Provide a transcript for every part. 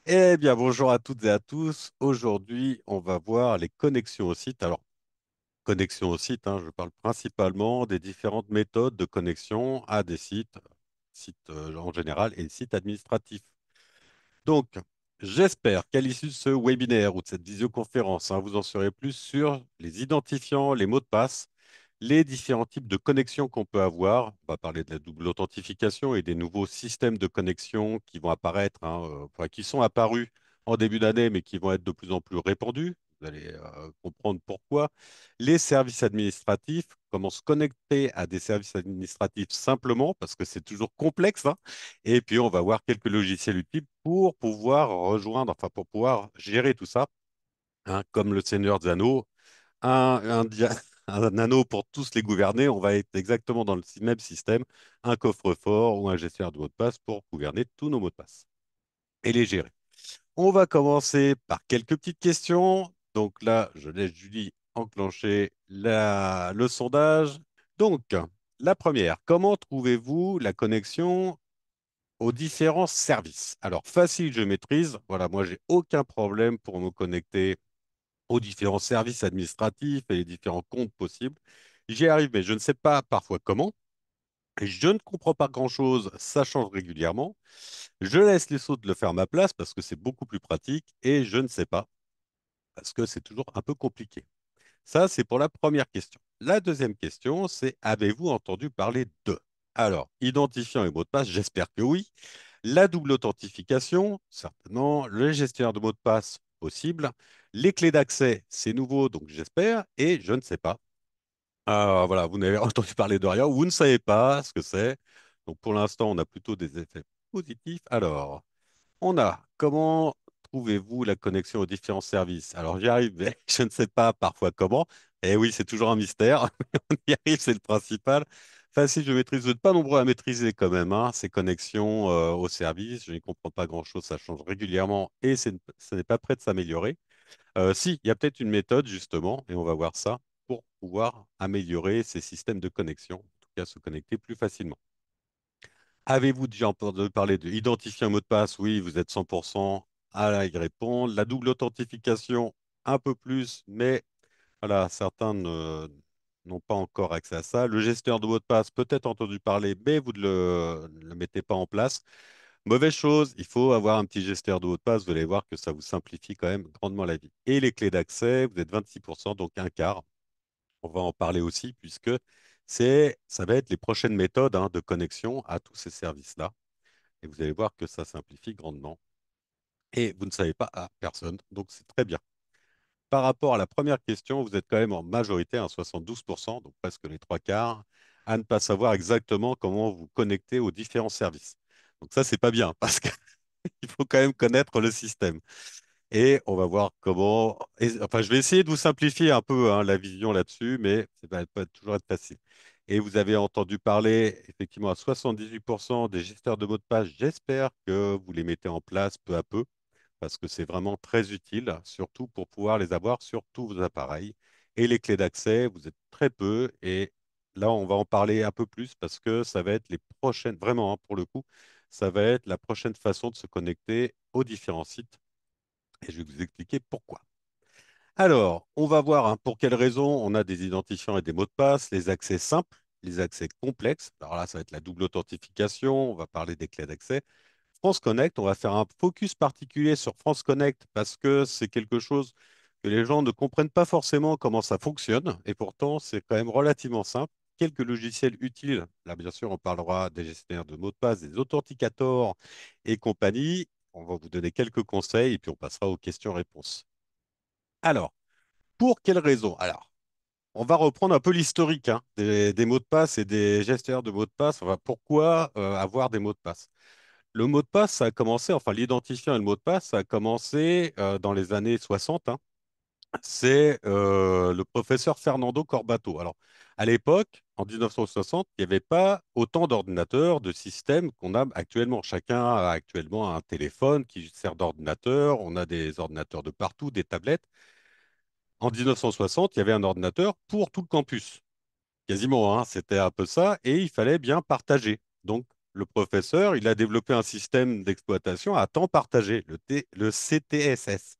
Eh bien, bonjour à toutes et à tous. Aujourd'hui, on va voir les connexions au site. Alors, connexion au site, je parle principalement des différentes méthodes de connexion à des sites, en général et sites administratifs. Donc, j'espère qu'à l'issue de ce webinaire ou de cette visioconférence, vous en saurez plus sur les identifiants, les mots de passe, les différents types de connexions qu'on peut avoir. On va parler de la double authentification et des nouveaux systèmes de connexion qui vont apparaître, enfin, qui sont apparus en début d'année, mais qui vont être de plus en plus répandus. Vous allez comprendre pourquoi. Les services administratifs, comment se connecter à des services administratifs simplement, parce que c'est toujours complexe, hein. Et puis, on va voir quelques logiciels utiles pour pouvoir rejoindre, enfin, pour pouvoir gérer tout ça, comme le Seigneur des Anneaux, un anneau pour tous les gouverner. On va être exactement dans le même système, un coffre-fort ou un gestionnaire de mots de passe pour gouverner tous nos mots de passe et les gérer. On va commencer par quelques petites questions. Donc là, je laisse Julie enclencher le sondage. Donc, la première, comment trouvez-vous la connexion aux différents services? Alors, facile, je maîtrise. Voilà, moi, j'ai aucun problème pour me connecter aux différents services administratifs et les différents comptes possibles. J'y arrive, mais je ne sais pas parfois comment. Et je ne comprends pas grand-chose, ça change régulièrement. Je laisse les autres le faire à ma place parce que c'est beaucoup plus pratique et je ne sais pas parce que c'est toujours un peu compliqué. Ça, c'est pour la première question. La deuxième question, c'est avez-vous entendu parler de? Alors, identifiant et mot de passe, j'espère que oui. La double authentification, certainement. Le gestionnaire de mots de passe, possible. Les clés d'accès, c'est nouveau, donc j'espère. Et je ne sais pas. Voilà, vous n'avez entendu parler de rien. Vous ne savez pas ce que c'est. Donc pour l'instant, on a plutôt des effets positifs. Alors, on a comment trouvez-vous la connexion aux différents services? Alors j'y arrive, mais je ne sais pas parfois comment. Et oui, c'est toujours un mystère. On y arrive, c'est le principal. Facile, je maîtrise. Vous n'êtes pas nombreux à maîtriser quand même, ces connexions aux services. Je n'y comprends pas grand-chose, ça change régulièrement et ce n'est pas prêt de s'améliorer. Si, il y a peut-être une méthode justement, et on va voir ça, pour pouvoir améliorer ces systèmes de connexion, en tout cas se connecter plus facilement. Avez-vous déjà entendu parler de identifier un mot de passe? Oui, vous êtes 100% à y répondre. La double authentification, un peu plus, mais voilà, n'ont pas encore accès à ça. Le gestionnaire de mot de passe, peut-être entendu parler, mais vous ne le mettez pas en place. Mauvaise chose, il faut avoir un petit gestionnaire de mot de passe. Vous allez voir que ça vous simplifie quand même grandement la vie. Et les clés d'accès, vous êtes 26%, donc un quart. On va en parler aussi, puisque ça va être les prochaines méthodes, de connexion à tous ces services-là. Et vous allez voir que ça simplifie grandement. Et vous ne savez pas à personne, donc c'est très bien. Par rapport à la première question, vous êtes quand même en majorité, à 72%, donc presque les trois quarts, à ne pas savoir exactement comment vous connecter aux différents services. Donc ça, c'est pas bien, parce qu'il faut quand même connaître le système. Et on va voir comment. Enfin, je vais essayer de vous simplifier un peu, la vision là-dessus, mais ça va pas toujours être facile. Et vous avez entendu parler effectivement à 78% des gesteurs de mots de passe. J'espère que vous les mettez en place peu à peu parce que c'est vraiment très utile, surtout pour pouvoir les avoir sur tous vos appareils. Et les clés d'accès, vous êtes très peu. Et là, on va en parler un peu plus parce que ça va être les prochaines, vraiment, pour le coup, ça va être la prochaine façon de se connecter aux différents sites et je vais vous expliquer pourquoi. Alors, on va voir, pour quelles raisons on a des identifiants et des mots de passe, les accès simples, les accès complexes. Alors là, ça va être la double authentification, on va parler des clés d'accès. France Connect, on va faire un focus particulier sur France Connect parce que c'est quelque chose que les gens ne comprennent pas forcément comment ça fonctionne et pourtant c'est quand même relativement simple. Quelques logiciels utiles. Là, bien sûr, on parlera des gestionnaires de mots de passe, des authenticators et compagnie. On va vous donner quelques conseils et puis on passera aux questions-réponses. Alors, pour quelles raisons? Alors, on va reprendre un peu l'historique, des mots de passe et des gestionnaires de mots de passe. Pourquoi avoir des mots de passe? Le mot de passe, ça a commencé, enfin l'identifiant et le mot de passe, ça a commencé dans les années 60, hein. C'est le professeur Fernando Corbato. Alors, à l'époque, en 1960, il n'y avait pas autant d'ordinateurs, de systèmes qu'on a actuellement. Chacun a actuellement un téléphone qui sert d'ordinateur. On a des ordinateurs de partout, des tablettes. En 1960, il y avait un ordinateur pour tout le campus. Quasiment, c'était un peu ça. Et il fallait bien partager. Donc, le professeur, il a développé un système d'exploitation à temps partagé, le CTSS.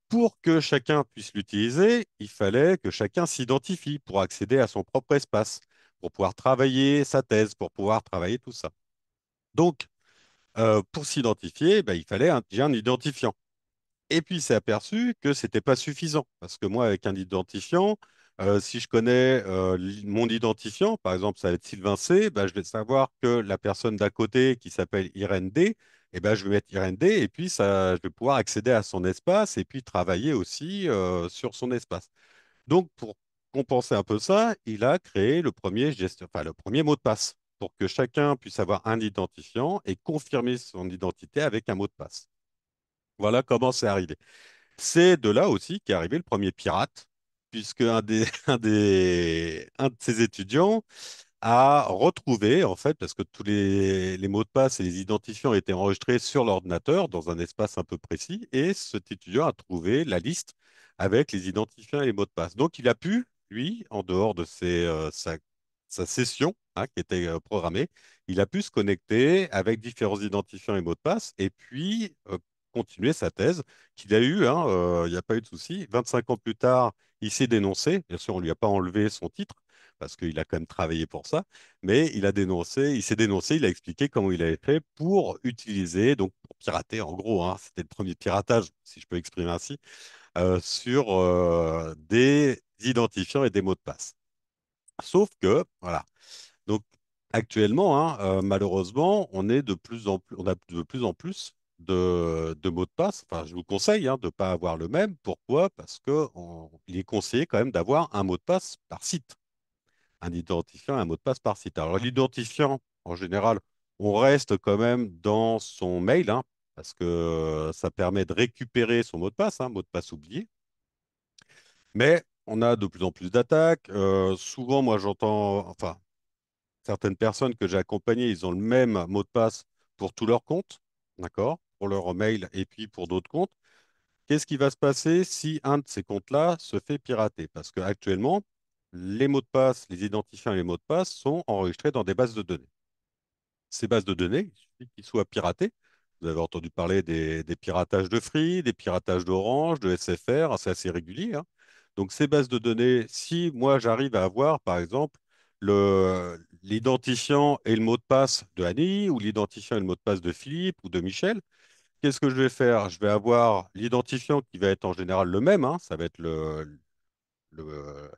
Pour que chacun puisse l'utiliser, il fallait que chacun s'identifie pour accéder à son propre espace, pour pouvoir travailler sa thèse, pour pouvoir travailler tout ça. Donc, pour s'identifier, ben, il fallait déjà un identifiant. Et puis, il s'est aperçu que c'était pas suffisant. Parce que moi, avec un identifiant, si je connais mon identifiant, par exemple, ça va être Sylvain C, ben, je vais savoir que la personne d'à côté qui s'appelle Irène D, eh ben, je vais mettre Irène D et puis ça, je vais pouvoir accéder à son espace et puis travailler aussi sur son espace. Donc, pour compenser un peu ça, il a créé enfin, le premier mot de passe pour que chacun puisse avoir un identifiant et confirmer son identité avec un mot de passe. Voilà comment c'est arrivé. C'est de là aussi qu'est arrivé le premier pirate, puisque un de ses étudiants a retrouvé, en fait, parce que tous les mots de passe et les identifiants étaient enregistrés sur l'ordinateur dans un espace un peu précis, et cet étudiant a trouvé la liste avec les identifiants et les mots de passe. Donc, il a pu, lui, en dehors de sa session qui était programmée, il a pu se connecter avec différents identifiants et mots de passe, et puis continuer sa thèse qu'il a eue, hein, il n'y a pas eu de souci. 25 ans plus tard, il s'est dénoncé. Bien sûr, on ne lui a pas enlevé son titre parce qu'il a quand même travaillé pour ça, mais il s'est dénoncé, il a expliqué comment il avait fait pour utiliser, donc pour pirater en gros, hein, c'était le premier piratage, si je peux exprimer ainsi, sur des identifiants et des mots de passe. Sauf que, voilà, donc actuellement, hein, malheureusement, on a de plus en plus de mots de passe. Enfin, je vous conseille de ne pas avoir le même. Pourquoi? Parce il est conseillé quand même d'avoir un mot de passe par site, un identifiant et un mot de passe par site. Alors, l'identifiant, en général, on reste quand même dans son mail, hein, parce que ça permet de récupérer son mot de passe, mot de passe oublié. Mais on a de plus en plus d'attaques. Souvent, moi, j'entends, enfin, certaines personnes que j'ai accompagnées, ils ont le même mot de passe pour tous leurs comptes, d'accord? Pour leur mail et puis pour d'autres comptes. Qu'est-ce qui va se passer si un de ces comptes-là se fait pirater? Parce qu'actuellement, les mots de passe, les identifiants et les mots de passe sont enregistrés dans des bases de données. Ces bases de données, il suffit qu'ils soient piratés. Vous avez entendu parler des piratages de Free, des piratages d'Orange, de SFR, c'est assez régulier, hein. Donc ces bases de données, si moi j'arrive à avoir, par exemple, l'identifiant et le mot de passe de Annie, ou l'identifiant et le mot de passe de Philippe ou de Michel, qu'est-ce que je vais faire? Je vais avoir l'identifiant qui va être en général le même, hein, ça va être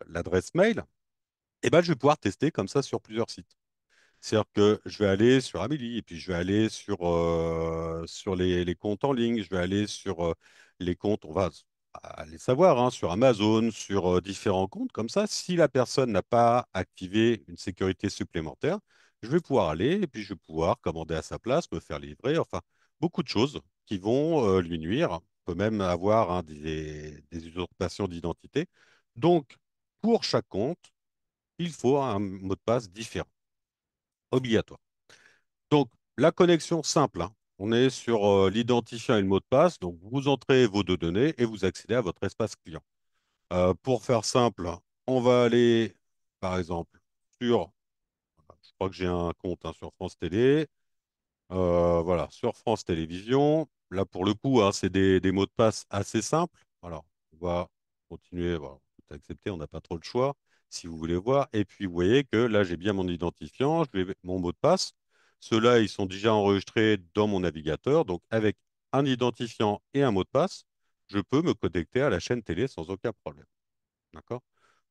l'adresse mail, et ben je vais pouvoir tester comme ça sur plusieurs sites. C'est-à-dire que je vais aller sur Amélie, et puis je vais aller sur les comptes en ligne, je vais aller sur les comptes, on va aller savoir, hein, sur Amazon, sur différents comptes. Comme ça, si la personne n'a pas activé une sécurité supplémentaire, je vais pouvoir aller et puis je vais pouvoir commander à sa place, me faire livrer, enfin, beaucoup de choses qui vont lui nuire. On peut même avoir des usurpations d'identité. Donc, pour chaque compte, il faut un mot de passe différent, obligatoire. Donc, la connexion simple, hein. On est sur l'identifiant et le mot de passe. Donc, vous entrez vos deux données et vous accédez à votre espace client. Pour faire simple, on va aller, par exemple, je crois que j'ai un compte sur France Télé. Voilà, sur France Télévisions. Là, pour le coup, c'est des mots de passe assez simples. Alors, on va continuer. Voilà, tout accepter, on n'a pas trop le choix, si vous voulez voir. Et puis, vous voyez que là, j'ai bien mon identifiant, mon mot de passe. Ceux-là, ils sont déjà enregistrés dans mon navigateur. Donc, avec un identifiant et un mot de passe, je peux me connecter à la chaîne télé sans aucun problème. D'accord?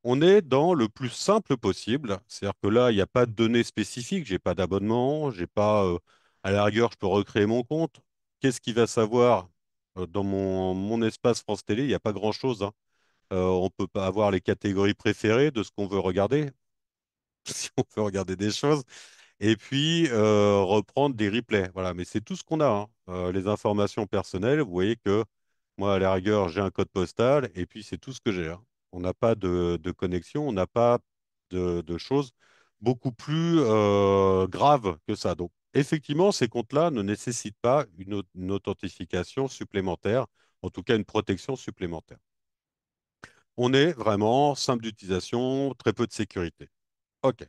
On est dans le plus simple possible. C'est-à-dire que là, il n'y a pas de données spécifiques, j'ai pas d'abonnement, j'ai pas, à la rigueur, je peux recréer mon compte. Qu'est-ce qu'il va savoir dans mon espace France Télé? Il n'y a pas grand-chose, hein. On peut pas avoir les catégories préférées de ce qu'on veut regarder, si on veut regarder des choses et puis reprendre des replays. Voilà, mais c'est tout ce qu'on a, hein. Les informations personnelles, vous voyez que moi, à la rigueur, j'ai un code postal et puis c'est tout ce que j'ai, hein. On n'a pas de connexion, on n'a pas de choses beaucoup plus graves que ça. Donc, effectivement, ces comptes-là ne nécessitent pas une authentification supplémentaire, en tout cas une protection supplémentaire. On est vraiment simple d'utilisation, très peu de sécurité. OK.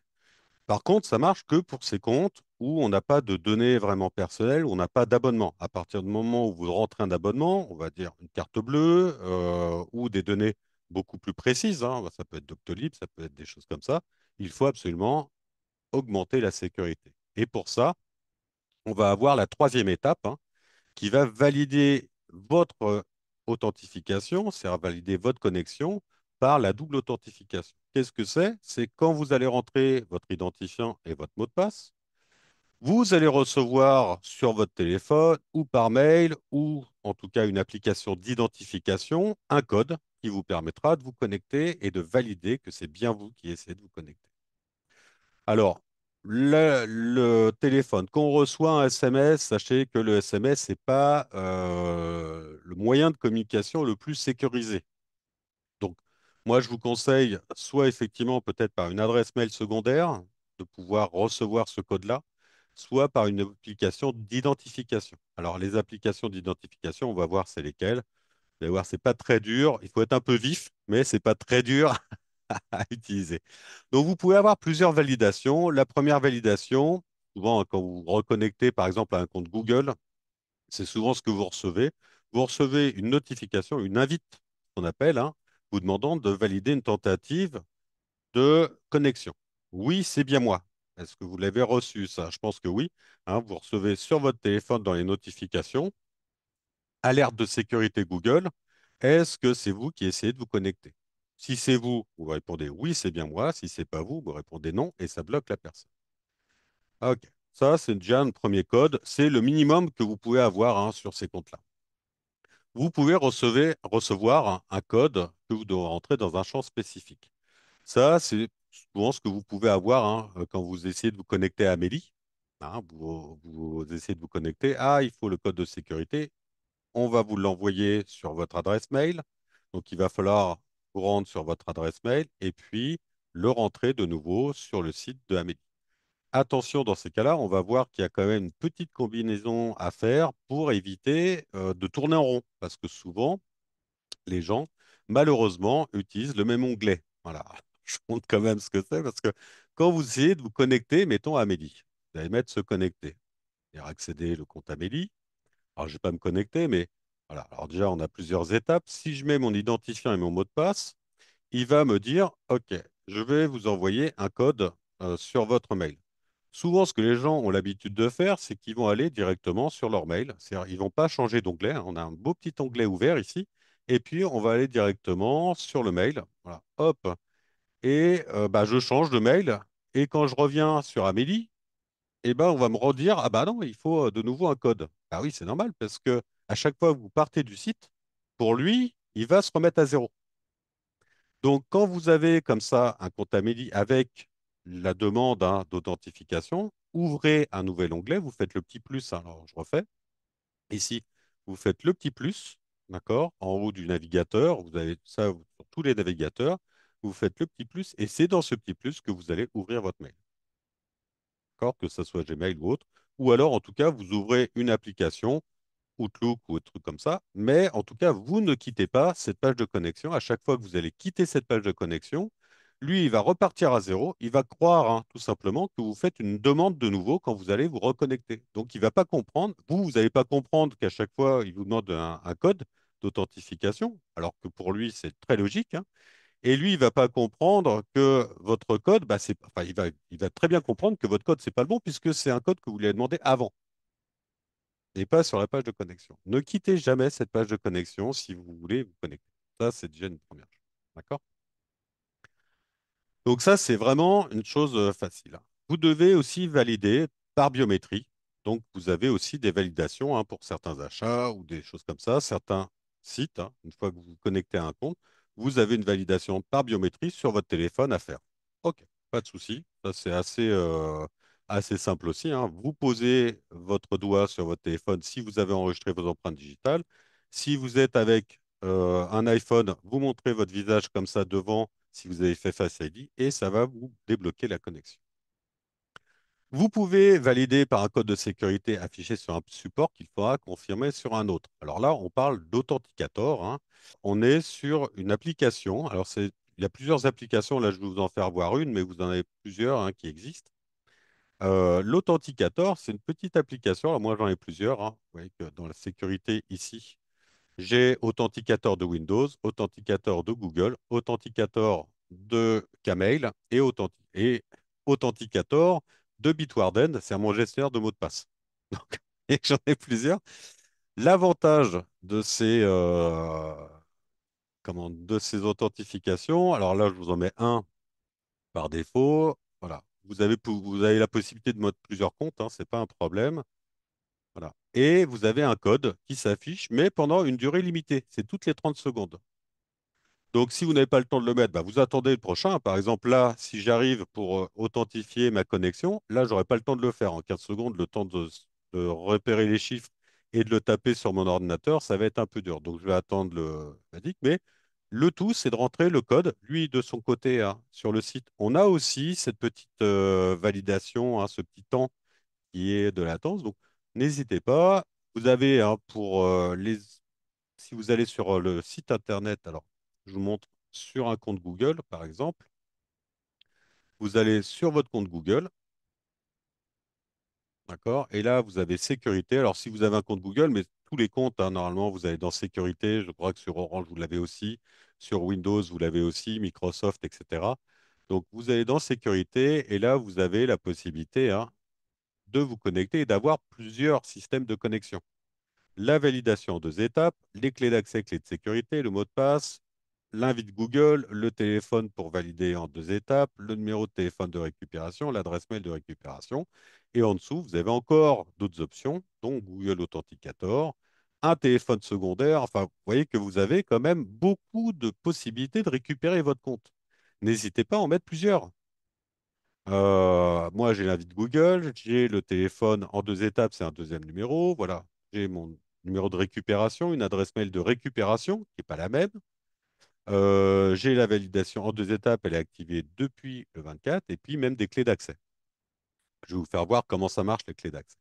Par contre, ça marche que pour ces comptes où on n'a pas de données vraiment personnelles, où on n'a pas d'abonnement. À partir du moment où vous rentrez un abonnement, on va dire une carte bleue ou des données beaucoup plus précises, hein, ça peut être Doctolib, ça peut être des choses comme ça, il faut absolument augmenter la sécurité. Et pour ça, on va avoir la troisième étape, hein, qui va valider votre authentification, c'est-à-dire valider votre connexion par la double authentification. Qu'est-ce que c'est? C'est quand vous allez rentrer votre identifiant et votre mot de passe, vous allez recevoir sur votre téléphone ou par mail ou en tout cas une application d'identification un code qui vous permettra de vous connecter et de valider que c'est bien vous qui essayez de vous connecter. Alors, le téléphone, quand on reçoit un SMS, sachez que le SMS n'est pas le moyen de communication le plus sécurisé. Donc, moi, je vous conseille soit effectivement peut-être par une adresse mail secondaire de pouvoir recevoir ce code-là, soit par une application d'identification. Alors, les applications d'identification, on va voir c'est lesquelles. Vous allez voir, c'est pas très dur. Il faut être un peu vif, mais c'est pas très dur à utiliser. Donc, vous pouvez avoir plusieurs validations. La première validation, souvent quand vous reconnectez par exemple à un compte Google, c'est souvent ce que vous recevez. Vous recevez une notification, une invite, qu'on appelle, hein, vous demandant de valider une tentative de connexion. Oui, c'est bien moi. Est-ce que vous l'avez reçu, ça? Je pense que oui. Hein, vous recevez sur votre téléphone dans les notifications, alerte de sécurité Google. Est-ce que c'est vous qui essayez de vous connecter? Si c'est vous, vous répondez oui, c'est bien moi. Si c'est pas vous, vous répondez non et ça bloque la personne. OK. Ça, c'est déjà un premier code. C'est le minimum que vous pouvez avoir, hein, sur ces comptes-là. Vous pouvez recevoir un code que vous devez rentrer dans un champ spécifique. Ça, c'est souvent ce que vous pouvez avoir, hein, quand vous essayez de vous connecter à Amélie. Hein, vous essayez de vous connecter. Ah, il faut le code de sécurité. On va vous l'envoyer sur votre adresse mail. Donc, il va falloir vous rendre sur votre adresse mail et puis le rentrer de nouveau sur le site de Amélie. Attention, dans ces cas-là, on va voir qu'il y a quand même une petite combinaison à faire pour éviter de tourner en rond. Parce que souvent, les gens, malheureusement, utilisent le même onglet. Voilà. Je montre quand même ce que c'est parce que quand vous essayez de vous connecter, mettons à Amélie, vous allez mettre se connecter et accéder le compte Amélie. Alors, je ne vais pas me connecter, mais voilà. Alors, déjà, on a plusieurs étapes. Si je mets mon identifiant et mon mot de passe, il va me dire, OK, je vais vous envoyer un code sur votre mail. Souvent, ce que les gens ont l'habitude de faire, c'est qu'ils vont aller directement sur leur mail. C'est-à-dire, ils ne vont pas changer d'onglet, hein. On a un beau petit onglet ouvert ici. Et puis, on va aller directement sur le mail. Voilà, hop. Et bah, je change de mail. Et quand je reviens sur Amélie, eh ben, on va me redire, ah bah non, il faut de nouveau un code. Ah oui, c'est normal parce que à chaque fois que vous partez du site, pour lui, il va se remettre à zéro. Donc, quand vous avez comme ça un compte Amélie avec la demande, hein, d'authentification, ouvrez un nouvel onglet, vous faites le petit plus. Alors, je refais. Ici, vous faites le petit plus, d'accord, en haut du navigateur. Vous avez ça sur tous les navigateurs. Vous faites le petit plus et c'est dans ce petit plus que vous allez ouvrir votre mail, d'accord, que ce soit Gmail ou autre. Ou alors, en tout cas, vous ouvrez une application Outlook ou autre truc comme ça. Mais en tout cas, vous ne quittez pas cette page de connexion. À chaque fois que vous allez quitter cette page de connexion, lui, il va repartir à zéro. Il va croire, hein, tout simplement que vous faites une demande de nouveau quand vous allez vous reconnecter. Donc, il ne va pas comprendre. Vous n'allez pas comprendre qu'à chaque fois, il vous demande un code d'authentification, alors que pour lui, c'est très logique, hein. Et lui, il ne va pas comprendre que votre code, bah, enfin, il va très bien comprendre que votre code, c'est pas le bon, puisque c'est un code que vous lui avez demandé avant et pas sur la page de connexion. Ne quittez jamais cette page de connexion si vous voulez vous connecter. Ça, c'est déjà une première chose. D'accord? Donc ça, c'est vraiment une chose facile. Vous devez aussi valider par biométrie. Donc, vous avez aussi des validations, hein, pour certains achats ou des choses comme ça. Certains sites, hein, une fois que vous vous connectez à un compte, vous avez une validation par biométrie sur votre téléphone à faire. OK, pas de souci. Ça, c'est assez simple aussi, hein. Vous posez votre doigt sur votre téléphone si vous avez enregistré vos empreintes digitales. Si vous êtes avec un iPhone, vous montrez votre visage comme ça devant si vous avez fait Face ID et ça va vous débloquer la connexion. Vous pouvez valider par un code de sécurité affiché sur un support qu'il faudra confirmer sur un autre. Alors là, on parle d'authenticator, hein. On est sur une application. Alors, il y a plusieurs applications. Là, je vais vous en faire voir une, mais vous en avez plusieurs, hein, qui existent. L'Authenticator, c'est une petite application. Alors moi, j'en ai plusieurs, hein. Vous voyez que dans la sécurité ici, j'ai Authenticator de Windows, Authenticator de Google, Authenticator de Gmail et Authenticator de Bitwarden. C'est mon gestionnaire de mots de passe. Donc, et j'en ai plusieurs. L'avantage de de ces authentifications, alors là, je vous en mets un par défaut. Voilà. Vous avez la possibilité de mettre plusieurs comptes, hein, c'est pas un problème. Voilà. Et vous avez un code qui s'affiche, mais pendant une durée limitée. C'est toutes les 30 secondes. Donc, si vous n'avez pas le temps de le mettre, bah, vous attendez le prochain. Par exemple, là, si j'arrive pour authentifier ma connexion, là, j'aurai pas le temps de le faire. En 15 secondes, le temps de repérer les chiffres et de le taper sur mon ordinateur, ça va être un peu dur. Donc, je vais attendre le VADIC. Mais le tout, c'est de rentrer le code, lui, de son côté, hein, sur le site. On a aussi cette petite validation, hein, ce petit temps qui est de latence. Donc, n'hésitez pas. Vous avez, hein, si vous allez sur le site internet, alors je vous montre sur un compte Google, par exemple, vous allez sur votre compte Google, d'accord? Et là, vous avez sécurité. Alors, si vous avez un compte Google, mais tous les comptes, hein, normalement, vous allez dans sécurité. Je crois que sur Orange, vous l'avez aussi. Sur Windows, vous l'avez aussi, Microsoft, etc. Donc, vous allez dans sécurité et là, vous avez la possibilité, hein, de vous connecter et d'avoir plusieurs systèmes de connexion. La validation en deux étapes, les clés d'accès, clés de sécurité, le mot de passe, l'invite Google, le téléphone pour valider en deux étapes, le numéro de téléphone de récupération, l'adresse mail de récupération. Et en dessous, vous avez encore d'autres options, dont Google Authenticator, un téléphone secondaire. Enfin, vous voyez que vous avez quand même beaucoup de possibilités de récupérer votre compte. N'hésitez pas à en mettre plusieurs. Moi, j'ai l'invite Google, j'ai le téléphone en deux étapes, c'est un deuxième numéro. Voilà, j'ai mon numéro de récupération, une adresse mail de récupération qui n'est pas la même. J'ai la validation en deux étapes, elle est activée depuis le 24, et puis même des clés d'accès. Je vais vous faire voir comment ça marche, les clés d'accès.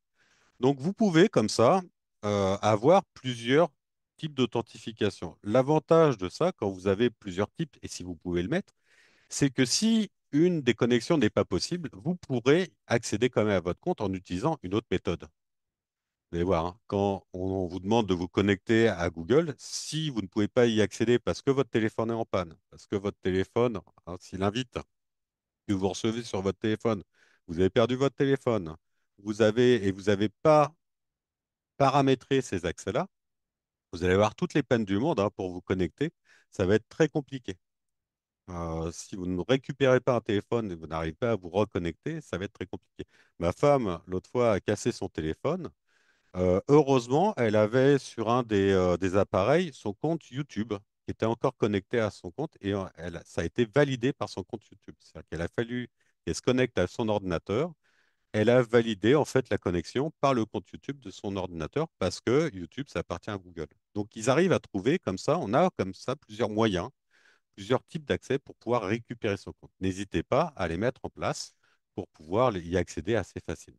Donc, vous pouvez, comme ça, avoir plusieurs types d'authentification. L'avantage de ça, quand vous avez plusieurs types, et si vous pouvez le mettre, c'est que si une des connexions n'est pas possible, vous pourrez accéder quand même à votre compte en utilisant une autre méthode. Vous allez voir, hein, quand on vous demande de vous connecter à Google, si vous ne pouvez pas y accéder parce que votre téléphone est en panne, parce que votre téléphone, hein, s'il invite que vous recevez sur votre téléphone, vous avez perdu votre téléphone, vous n'avez pas paramétré ces accès-là, vous allez avoir toutes les peines du monde, hein, pour vous connecter. Ça va être très compliqué. Si vous ne récupérez pas un téléphone et vous n'arrivez pas à vous reconnecter, ça va être très compliqué. Ma femme, l'autre fois, a cassé son téléphone. Heureusement, elle avait sur un des appareils son compte YouTube qui était encore connecté à son compte et ça a été validé par son compte YouTube. C'est-à-dire qu'elle a fallu qu'elle se connecte à son ordinateur. Elle a validé en fait la connexion par le compte YouTube de son ordinateur parce que YouTube, ça appartient à Google. Donc ils arrivent à trouver comme ça, on a comme ça plusieurs moyens, plusieurs types d'accès pour pouvoir récupérer son compte. N'hésitez pas à les mettre en place pour pouvoir y accéder assez facilement.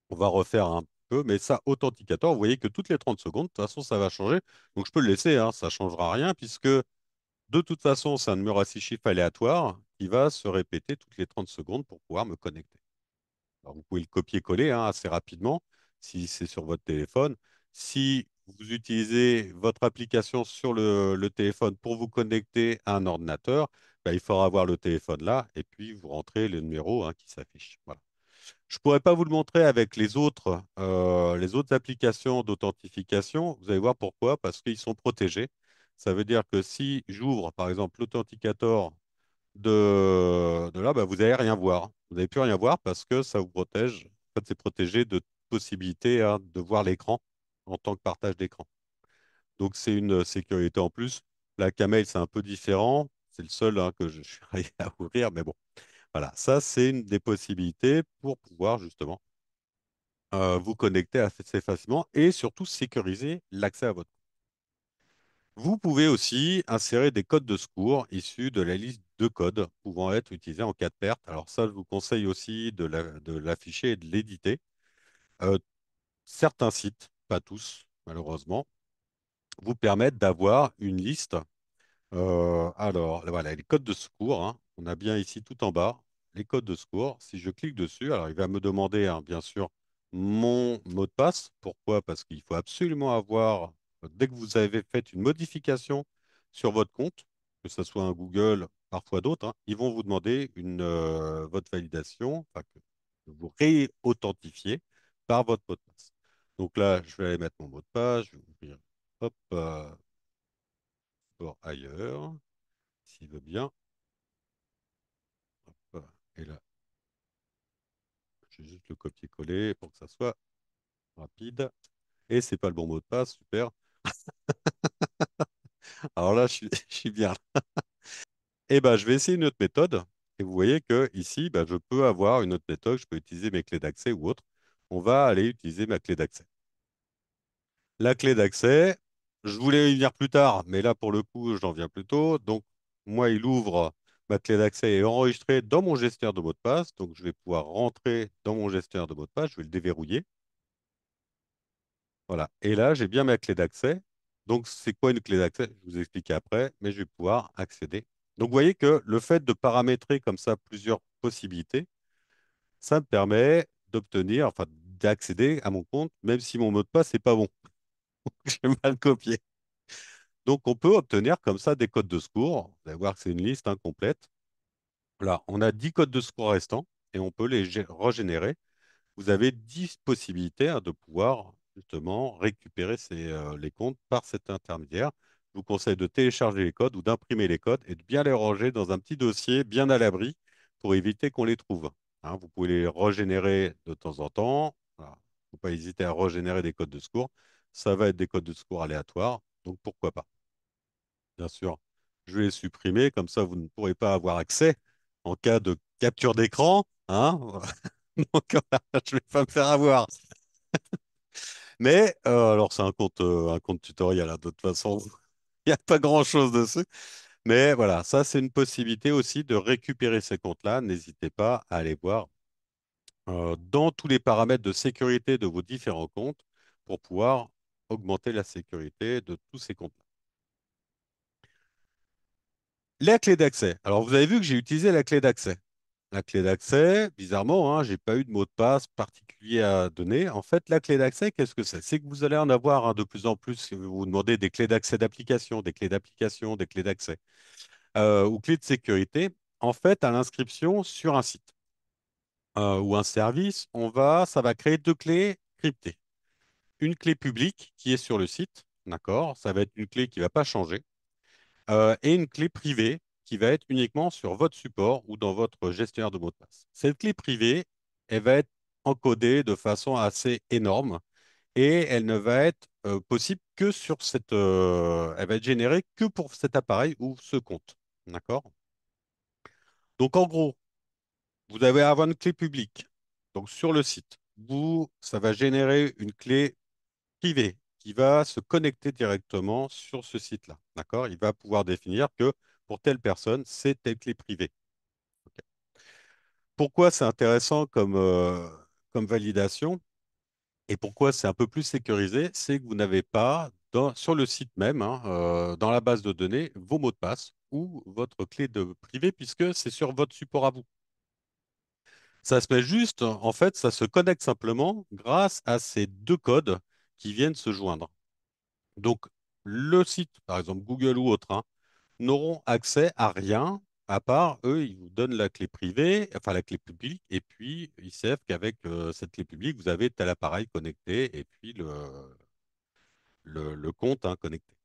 On va refaire un peu, mais ça, Authenticator, vous voyez que toutes les 30 secondes, de toute façon, ça va changer. Donc je peux le laisser, hein, ça ne changera rien, puisque de toute façon, c'est un numéro à 6 chiffres aléatoire qui va se répéter toutes les 30 secondes pour pouvoir me connecter. Alors, vous pouvez le copier-coller, hein, assez rapidement si c'est sur votre téléphone. Si vous utilisez votre application sur le téléphone pour vous connecter à un ordinateur, bah, il faudra avoir le téléphone là et puis vous rentrez le numéro, hein, qui s'affiche. Voilà. Je ne pourrais pas vous le montrer avec les autres applications d'authentification. Vous allez voir pourquoi, parce qu'ils sont protégés. Ça veut dire que si j'ouvre, par exemple, l'Authenticator de là, bah, vous n'allez rien voir. Vous n'allez plus rien voir parce que ça vous protège. En fait, c'est protégé de possibilité, hein, de voir l'écran en tant que partage d'écran. Donc, c'est une sécurité en plus. La Camel, c'est un peu différent. C'est le seul, hein, que je suis arrivé à ouvrir, mais bon. Voilà, ça, c'est une des possibilités pour pouvoir justement vous connecter assez facilement et surtout sécuriser l'accès à votre. Vous pouvez aussi insérer des codes de secours issus de la liste de codes pouvant être utilisés en cas de perte. Alors ça, je vous conseille aussi de l'afficher et de l'éditer. Euh, Certains sites, pas tous malheureusement, vous permettent d'avoir une liste. Alors voilà, les codes de secours, hein, on a bien ici tout en bas. les codes de secours. Si je clique dessus, alors il va me demander, hein, bien sûr, mon mot de passe. Pourquoi? Parce qu'il faut absolument avoir, dès que vous avez fait une modification sur votre compte, que ce soit un Google, parfois d'autres, hein, ils vont vous demander votre validation, enfin, que vous réauthentifiez par votre mot de passe. Donc là, je vais aller mettre mon mot de passe, je vais ouvrir, hop, pour ailleurs, s'il veut bien. Hop, et là, je vais juste le copier-coller pour que ça soit rapide. Et c'est pas le bon mot de passe, super. Alors là, je suis bien. Et ben, je vais essayer une autre méthode. Et vous voyez que ici, ben, je peux avoir une autre méthode. Je peux utiliser mes clés d'accès ou autre. On va aller utiliser ma clé d'accès. La clé d'accès, je voulais y venir plus tard, mais là, pour le coup, j'en viens plus tôt. Donc, moi, il ouvre ma clé d'accès est enregistrée dans mon gestionnaire de mot de passe. Donc, je vais pouvoir rentrer dans mon gestionnaire de mot de passe. Je vais le déverrouiller. Voilà. Et là, j'ai bien ma clé d'accès. Donc, c'est quoi une clé d'accès? Je vous expliquer après, mais je vais pouvoir accéder. Donc, vous voyez que le fait de paramétrer comme ça plusieurs possibilités, ça me permet d'obtenir, enfin, d'accéder à mon compte, même si mon mot de passe n'est pas bon. J'ai mal copié. Donc, on peut obtenir comme ça des codes de secours. Vous allez voir que c'est une liste incomplète. Là, on a 10 codes de secours restants et on peut les régénérer. Vous avez 10 possibilités, hein, de pouvoir justement récupérer les comptes par cet intermédiaire. Je vous conseille de télécharger les codes ou d'imprimer les codes et de bien les ranger dans un petit dossier bien à l'abri pour éviter qu'on les trouve. Hein, vous pouvez les régénérer de temps en temps. Voilà. Il ne faut pas hésiter à régénérer des codes de secours. Ça va être des codes de secours aléatoires, donc pourquoi pas. Bien sûr, je vais les supprimer, comme ça vous ne pourrez pas avoir accès en cas de capture d'écran. Hein. Donc, voilà, je vais pas me faire avoir. Mais alors c'est un compte tutoriel, hein, de toute façon, il n'y a pas grand-chose dessus. Mais voilà, ça c'est une possibilité aussi de récupérer ces comptes-là. N'hésitez pas à aller voir dans tous les paramètres de sécurité de vos différents comptes pour pouvoir augmenter la sécurité de tous ces comptes-là. La clé d'accès. Alors vous avez vu que j'ai utilisé la clé d'accès. La clé d'accès, bizarrement, hein, j'ai pas eu de mot de passe particulier à donner. En fait, la clé d'accès, qu'est-ce que c'est? C'est que vous allez en avoir, hein, de plus en plus si vous vous demandez des clés d'accès d'application, des clés d'accès ou clés de sécurité. En fait, à l'inscription sur un site ou un service, ça va créer deux clés cryptées. Une clé publique qui est sur le site, d'accord? Ça va être une clé qui ne va pas changer et une clé privée qui va être uniquement sur votre support ou dans votre gestionnaire de mots de passe. Cette clé privée, elle va être encodée de façon assez énorme et elle ne va être possible que elle va être générée que pour cet appareil ou ce compte. D'accord? Donc en gros, vous allez avoir une clé publique. Donc sur le site, ça va générer une clé privé qui va se connecter directement sur ce site-là. D'accord? Il va pouvoir définir que pour telle personne, c'est telle clé privée. Ok. Pourquoi c'est intéressant comme validation et pourquoi c'est un peu plus sécurisé? C'est que vous n'avez pas sur le site même, hein, dans la base de données, vos mots de passe ou votre clé de privé puisque c'est sur votre support à vous. Ça se met juste, en fait, ça se connecte simplement grâce à ces deux codes qui viennent se joindre. Donc, le site, par exemple Google ou autre, hein, n'auront accès à rien à part, eux, ils vous donnent la clé privée, enfin la clé publique, et puis ils savent qu'avec cette clé publique, vous avez tel appareil connecté et puis le compte, hein, connecté.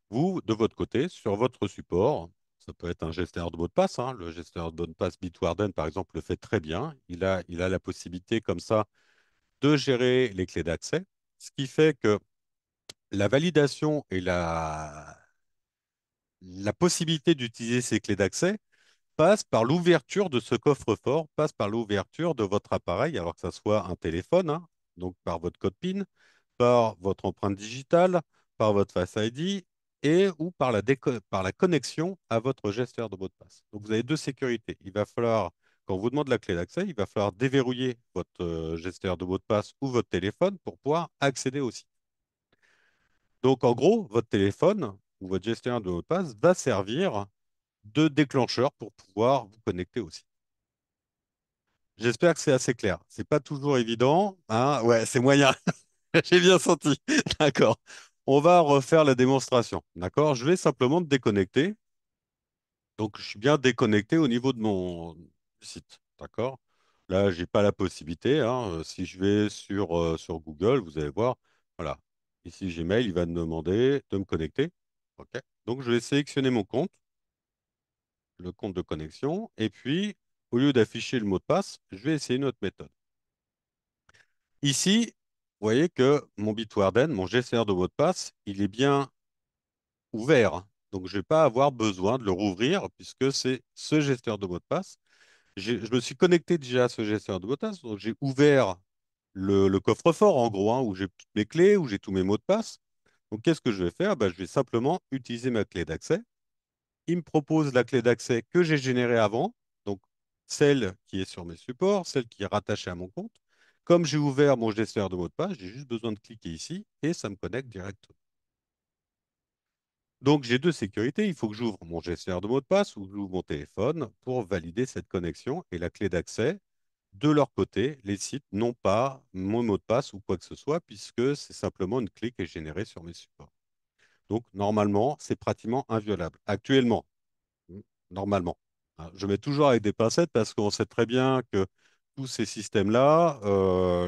Vous, de votre côté, sur votre support, ça peut être un gestionnaire de mot de passe, hein, le gestionnaire de mot de passe Bitwarden, par exemple, le fait très bien. Il a la possibilité, comme ça, de gérer les clés d'accès, ce qui fait que la validation et la possibilité d'utiliser ces clés d'accès passe par l'ouverture de ce coffre-fort, passe par l'ouverture de votre appareil, alors que ça soit un téléphone, hein, donc par votre code PIN, par votre empreinte digitale, par votre Face ID et ou par la connexion à votre gestionnaire de mot de passe. Donc vous avez deux sécurités. Il va falloir, quand on vous demande la clé d'accès, il va falloir déverrouiller votre gestionnaire de mot de passe ou votre téléphone pour pouvoir accéder au site. Donc en gros, votre téléphone ou votre gestionnaire de mot de passe va servir de déclencheur pour pouvoir vous connecter au site. J'espère que c'est assez clair. C'est pas toujours évident, hein. Ouais, c'est moyen. J'ai bien senti. D'accord. On va refaire la démonstration. D'accord. Je vais simplement me déconnecter. Donc, je suis bien déconnecté au niveau de mon site. D'accord. Là, j'ai pas la possibilité, hein. Si je vais sur Google, vous allez voir. Voilà. Ici, Gmail, il va me demander de me connecter. OK. Donc, je vais sélectionner mon compte, le compte de connexion. Et puis, au lieu d'afficher le mot de passe, je vais essayer une autre méthode. Ici, vous voyez que mon Bitwarden, mon gestionnaire de mot de passe, il est bien ouvert. Donc, je ne vais pas avoir besoin de le rouvrir puisque c'est ce gestionnaire de mot de passe. Je me suis connecté déjà à ce gestionnaire de mot de passe. Donc, j'ai ouvert le coffre-fort, en gros, hein, où j'ai toutes mes clés, où j'ai tous mes mots de passe. Donc, qu'est-ce que je vais faire? Ben, je vais simplement utiliser ma clé d'accès. Il me propose la clé d'accès que j'ai générée avant, donc celle qui est sur mes supports, celle qui est rattachée à mon compte. Comme j'ai ouvert mon gestionnaire de mot de passe, j'ai juste besoin de cliquer ici et ça me connecte directement. Donc j'ai deux sécurités. Il faut que j'ouvre mon gestionnaire de mot de passe ou que j'ouvre mon téléphone pour valider cette connexion et la clé d'accès. De leur côté, les sites n'ont pas mon mot de passe ou quoi que ce soit puisque c'est simplement une clé qui est générée sur mes supports. Donc normalement, c'est pratiquement inviolable. Actuellement, normalement. Hein, je mets toujours avec des pincettes parce qu'on sait très bien que tous ces systèmes-là,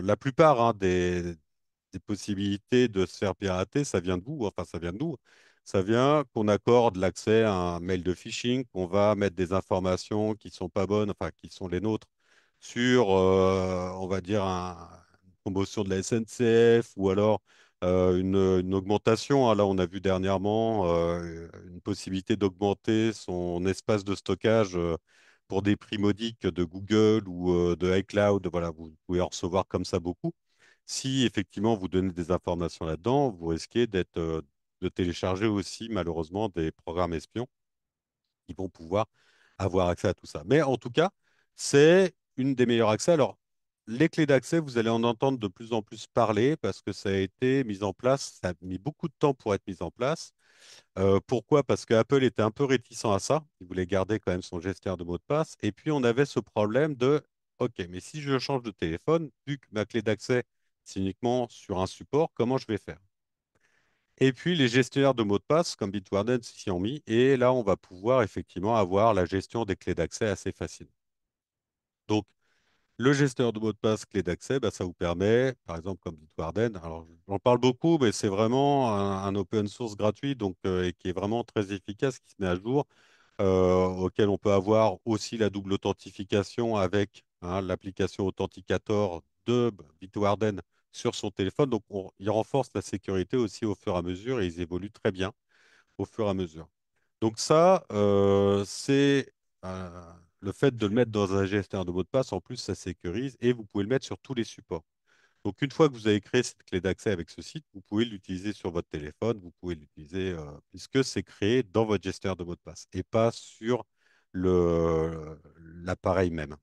la plupart hein, des possibilités de se faire pirater, ça vient de vous, enfin ça vient de nous. Ça vient qu'on accorde l'accès à un mail de phishing, qu'on va mettre des informations qui sont pas bonnes, enfin qui sont les nôtres, sur, on va dire, une promotion de la SNCF ou alors une augmentation. Hein. Là, on a vu dernièrement une possibilité d'augmenter son espace de stockage pour des prix modiques de Google ou de iCloud. Voilà, vous pouvez en recevoir comme ça beaucoup. Si effectivement vous donnez des informations là-dedans, vous risquez de télécharger aussi malheureusement des programmes espions qui vont pouvoir avoir accès à tout ça. Mais en tout cas, c'est une des meilleurs accès. Alors, les clés d'accès, vous allez en entendre de plus en plus parler parce que ça a été mis en place, ça a mis beaucoup de temps pour être mis en place. Pourquoi? Parce que Apple était un peu réticent à ça. Il voulait garder quand même son gestionnaire de mots de passe. Et puis, on avait ce problème de, OK, mais si je change de téléphone, vu que ma clé d'accès, c'est uniquement sur un support, comment je vais faire? Et puis, les gestionnaires de mots de passe, comme Bitwarden, s'y ont mis. Et là, on va pouvoir effectivement avoir la gestion des clés d'accès assez facile. Donc, le gestionnaire de mots de passe, clé d'accès, bah, ça vous permet, par exemple, comme Bitwarden, alors j'en parle beaucoup, mais c'est vraiment un open source gratuit donc, et qui est vraiment très efficace, qui se met à jour, auquel on peut avoir aussi la double authentification avec hein, l'application Authenticator de Bitwarden sur son téléphone. Donc, il renforce la sécurité aussi au fur et à mesure et ils évoluent très bien au fur et à mesure. Donc ça, c'est le fait de le mettre dans un gestionnaire de mot de passe. En plus, ça sécurise et vous pouvez le mettre sur tous les supports. Donc une fois que vous avez créé cette clé d'accès avec ce site, vous pouvez l'utiliser sur votre téléphone, vous pouvez l'utiliser puisque c'est créé dans votre gestionnaire de mot de passe et pas sur l'appareil même.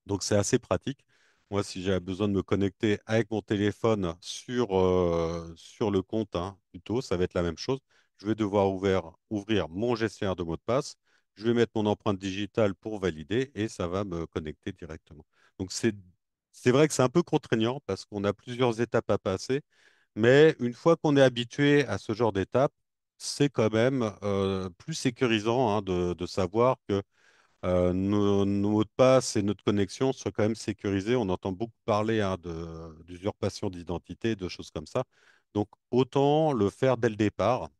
Donc c'est assez pratique. Moi, si j'ai besoin de me connecter avec mon téléphone sur le compte, hein, plutôt, ça va être la même chose. Je vais devoir ouvrir mon gestionnaire de mot de passe. Je vais mettre mon empreinte digitale pour valider et ça va me connecter directement. Donc c'est vrai que c'est un peu contraignant parce qu'on a plusieurs étapes à passer, mais une fois qu'on est habitué à ce genre d'étapes, c'est quand même plus sécurisant hein, de savoir que nos mots de passe et notre connexion soient quand même sécurisés. On entend beaucoup parler hein, d'usurpation d'identité, de choses comme ça. Donc, autant le faire dès le départ.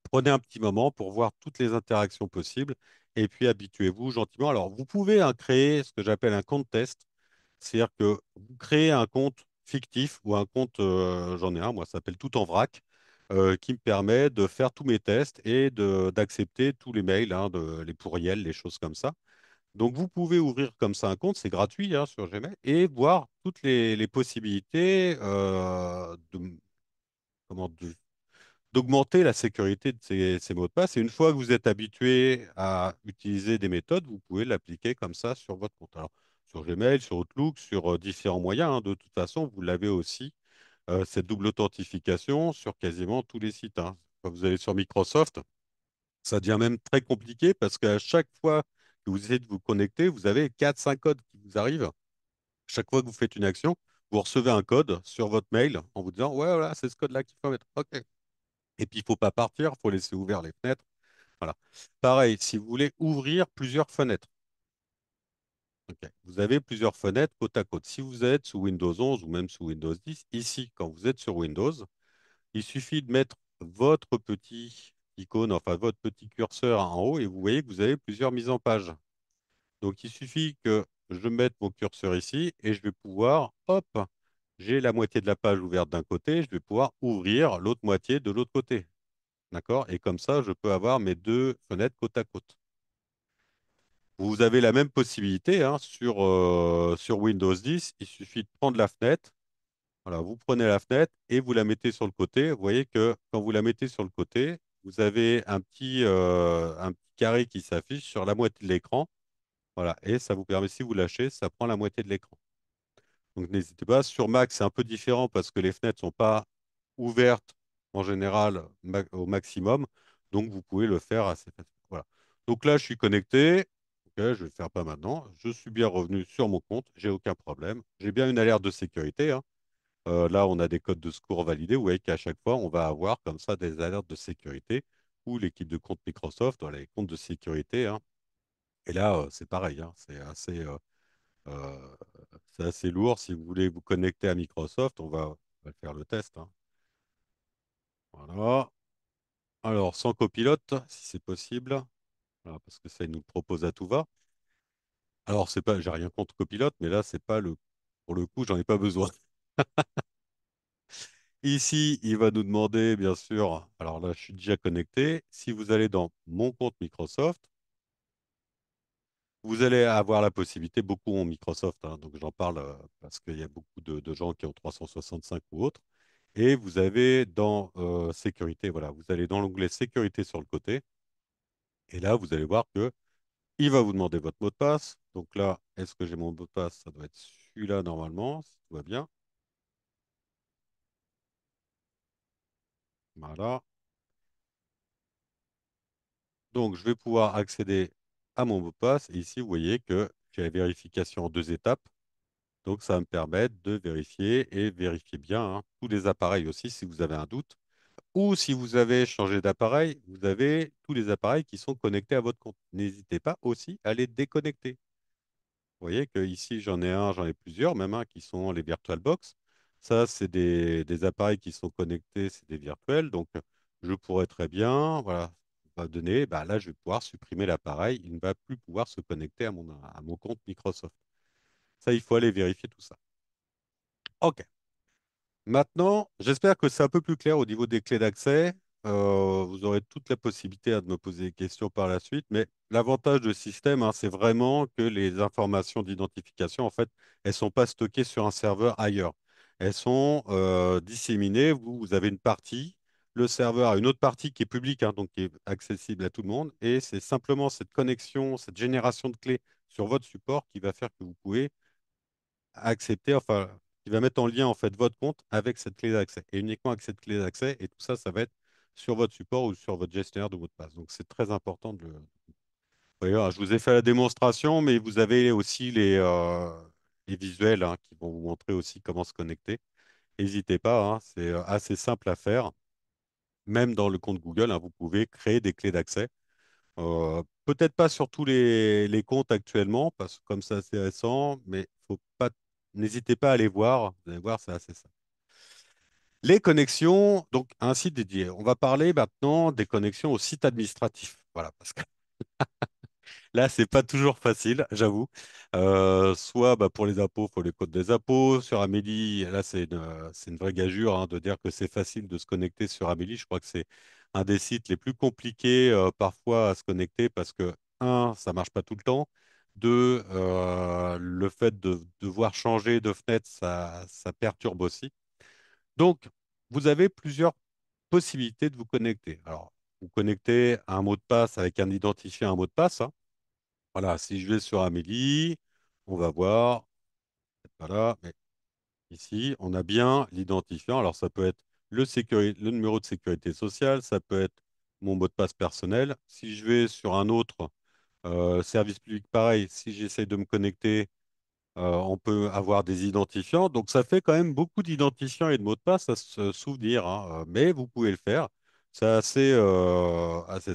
Prenez un petit moment pour voir toutes les interactions possibles et puis habituez-vous gentiment. Alors, vous pouvez hein, créer ce que j'appelle un compte test. C'est-à-dire que vous créez un compte fictif ou un compte, j'en ai un, moi, ça s'appelle Tout en vrac, qui me permet de faire tous mes tests et d'accepter tous les mails, hein, les pourriels, les choses comme ça. Donc, vous pouvez ouvrir comme ça un compte, c'est gratuit hein, sur Gmail, et voir toutes les possibilités comment, d'augmenter la sécurité de ces mots de passe. Et une fois que vous êtes habitué à utiliser des méthodes, vous pouvez l'appliquer comme ça sur votre compte. Alors, sur Gmail, sur Outlook, sur différents moyens. Hein. De toute façon, vous l'avez aussi, cette double authentification sur quasiment tous les sites. Hein. Quand vous allez sur Microsoft, ça devient même très compliqué parce qu'à chaque fois que vous essayez de vous connecter, vous avez quatre, cinq codes qui vous arrivent. Chaque fois que vous faites une action, vous recevez un code sur votre mail en vous disant, ouais, voilà, c'est ce code-là qu'il faut mettre. OK. Et puis, il ne faut pas partir, il faut laisser ouvert les fenêtres. Voilà. Pareil, si vous voulez ouvrir plusieurs fenêtres, ok, vous avez plusieurs fenêtres côte à côte. Si vous êtes sous Windows 11 ou même sous Windows 10, ici, quand vous êtes sur Windows, il suffit de mettre votre petit icône, enfin votre petit curseur en haut, et vous voyez que vous avez plusieurs mises en page. Donc, il suffit que je mette mon curseur ici et je vais pouvoir, hop, j'ai la moitié de la page ouverte d'un côté, je vais pouvoir ouvrir l'autre moitié de l'autre côté. D'accord? Et comme ça, je peux avoir mes deux fenêtres côte à côte. Vous avez la même possibilité hein, sur Windows 10. Il suffit de prendre la fenêtre. Voilà, vous prenez la fenêtre et vous la mettez sur le côté. Vous voyez que quand vous la mettez sur le côté, vous avez un petit carré qui s'affiche sur la moitié de l'écran. Voilà, et ça vous permet, si vous lâchez, ça prend la moitié de l'écran. Donc n'hésitez pas. Sur Mac, c'est un peu différent parce que les fenêtres ne sont pas ouvertes en général au maximum. Donc vous pouvez le faire assez facilement. Voilà. Donc là, je suis connecté. Ok, je vais le faire pas maintenant. Je suis bien revenu sur mon compte. J'ai aucun problème. J'ai bien une alerte de sécurité, hein. Là, on a des codes de secours validés. Vous voyez qu'à chaque fois, on va avoir comme ça des alertes de sécurité ou l'équipe de compte Microsoft, voilà, les comptes de sécurité, hein. Et là, c'est pareil, hein. Euh, c'est assez lourd. Si vous voulez vous connecter à Microsoft, on va faire le test, hein. Voilà. Alors, sans copilote, si c'est possible. Voilà, parce que ça, il nous le propose à tout va. Alors, c'est pas, j'ai rien contre copilote, mais là, c'est pas pour le coup, j'en ai pas besoin. Ici, il va nous demander, bien sûr, alors là, je suis déjà connecté. Si vous allez dans mon compte Microsoft, vous allez avoir la possibilité, beaucoup ont Microsoft, hein, donc j'en parle parce qu'il y a beaucoup de gens qui ont 365 ou autres. Et vous avez dans sécurité, voilà, vous allez dans l'onglet sécurité sur le côté. Et là, vous allez voir que il va vous demander votre mot de passe. Donc là, est-ce que j'ai mon mot de passe? Ça doit être celui-là normalement, si tout va bien. Voilà. Donc, je vais pouvoir accéder à mon mot de passe. Et ici, vous voyez que j'ai la vérification en deux étapes. Donc, ça va me permettre de vérifier et vérifier bien hein, tous les appareils aussi si vous avez un doute. Ou si vous avez changé d'appareil, vous avez tous les appareils qui sont connectés à votre compte. N'hésitez pas aussi à les déconnecter. Vous voyez que ici j'en ai plusieurs même hein, qui sont les VirtualBox. Ça, c'est des appareils qui sont connectés, c'est des virtuels. Donc, je pourrais très bien, voilà, on va donner, bah, là, je vais pouvoir supprimer l'appareil. Il ne va plus pouvoir se connecter à mon compte Microsoft. Ça, il faut aller vérifier tout ça. OK. Maintenant, j'espère que c'est un peu plus clair au niveau des clés d'accès. Vous aurez toute la possibilité hein, de me poser des questions par la suite, mais l'avantage de ce système, hein, c'est vraiment que les informations d'identification, en fait, elles ne sont pas stockées sur un serveur ailleurs. Elles sont disséminées. Vous avez une partie, le serveur a une autre partie qui est publique, hein, donc qui est accessible à tout le monde, et c'est simplement cette connexion, cette génération de clés sur votre support qui va faire que vous pouvez accepter, enfin, qui va mettre en lien en fait votre compte avec cette clé d'accès et uniquement avec cette clé d'accès. Et tout ça, ça va être sur votre support ou sur votre gestionnaire de mot de passe. Donc, c'est très important de le. D'ailleurs, je vous ai fait la démonstration, mais vous avez aussi les visuels hein, qui vont vous montrer aussi comment se connecter. N'hésitez pas, hein, c'est assez simple à faire. Même dans le compte Google, hein, vous pouvez créer des clés d'accès. Peut-être pas sur tous les comptes actuellement, parce que comme c'est assez récent, mais faut pas, n'hésitez pas à aller voir. Vous allez voir, c'est assez simple. Les connexions, donc un site dédié. On va parler maintenant des connexions au site administratif. Voilà, parce que là, c'est pas toujours facile, j'avoue. Soit bah, pour les impôts, il faut les codes des impôts. Sur Amélie, là, c'est une vraie gageure hein, de dire que c'est facile de se connecter sur Amélie. Je crois que c'est un des sites les plus compliqués parfois à se connecter parce que, un, ça marche pas tout le temps. Deux, le fait de devoir changer de fenêtre, ça perturbe aussi. Donc, vous avez plusieurs possibilités de vous connecter. Alors, vous connectez à un mot de passe avec un identifiant, un mot de passe, hein. Voilà, si je vais sur Amélie, on va voir, voilà, mais ici, on a bien l'identifiant. Alors, ça peut être le numéro de sécurité sociale, ça peut être mon mot de passe personnel. Si je vais sur un autre, Service public, pareil, si j'essaie de me connecter, on peut avoir des identifiants. Donc, ça fait quand même beaucoup d'identifiants et de mots de passe à se souvenir, hein, mais vous pouvez le faire. C'est assez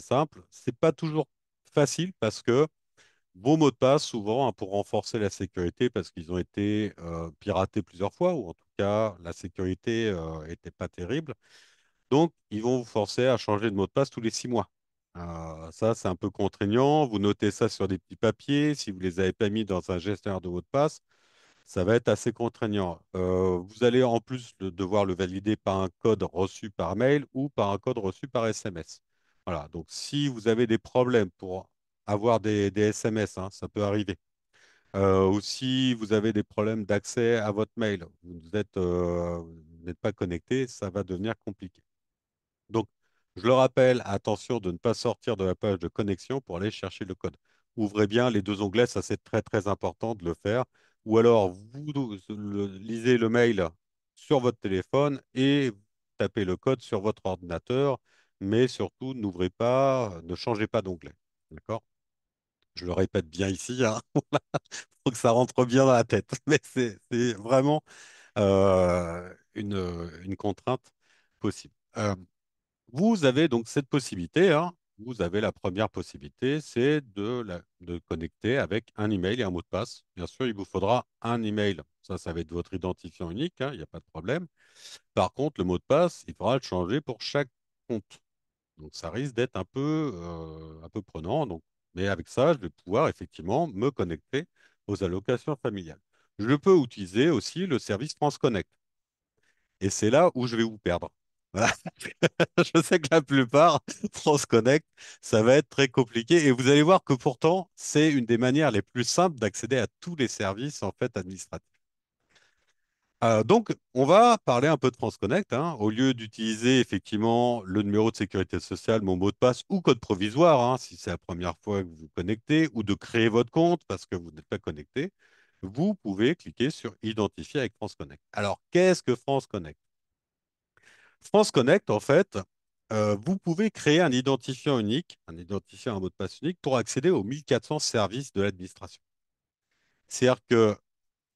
simple. C'est pas toujours facile parce que vos mots de passe, souvent, hein, pour renforcer la sécurité, parce qu'ils ont été piratés plusieurs fois, ou en tout cas, la sécurité était pas terrible. Donc, ils vont vous forcer à changer de mot de passe tous les 6 mois. Ça, c'est un peu contraignant. Vous notez ça sur des petits papiers. Si vous ne les avez pas mis dans un gestionnaire de mot de passe, ça va être assez contraignant. Vous allez en plus devoir le valider par un code reçu par mail ou par un code reçu par SMS. Voilà. Donc, si vous avez des problèmes pour avoir des SMS, hein, ça peut arriver. Ou si vous avez des problèmes d'accès à votre mail, vous n'êtes pas connecté, ça va devenir compliqué. Donc, je le rappelle, attention de ne pas sortir de la page de connexion pour aller chercher le code. Ouvrez bien les deux onglets, ça c'est très très important de le faire. Ou alors, lisez le mail sur votre téléphone et vous tapez le code sur votre ordinateur, mais surtout, n'ouvrez pas, ne changez pas d'onglet. D'accord? Je le répète bien ici, hein. Faut que ça rentre bien dans la tête. Mais c'est vraiment une contrainte possible. Vous avez donc cette possibilité, hein. Vous avez la première possibilité, c'est de connecter avec un email et un mot de passe. Bien sûr, il vous faudra un email. Ça va être votre identifiant unique, hein, il n'y a pas de problème. Par contre, le mot de passe, il faudra le changer pour chaque compte. Donc, ça risque d'être un peu prenant. Donc, mais avec ça, je vais pouvoir effectivement me connecter aux allocations familiales. Je peux utiliser aussi le service France Connect. Et c'est là où je vais vous perdre. Voilà. Je sais que la plupart, France Connect, ça va être très compliqué. Et vous allez voir que pourtant, c'est une des manières les plus simples d'accéder à tous les services en fait administratifs. Donc, on va parler un peu de France Connect, hein. Au lieu d'utiliser effectivement le numéro de sécurité sociale, mon mot de passe ou code provisoire, hein, si c'est la première fois que vous vous connectez, ou de créer votre compte parce que vous n'êtes pas connecté, vous pouvez cliquer sur Identifier avec France Connect. Alors, qu'est-ce que France Connect? France Connect, en fait, vous pouvez créer un identifiant unique, un identifiant, un mot de passe unique pour accéder aux 1400 services de l'administration. C'est-à-dire que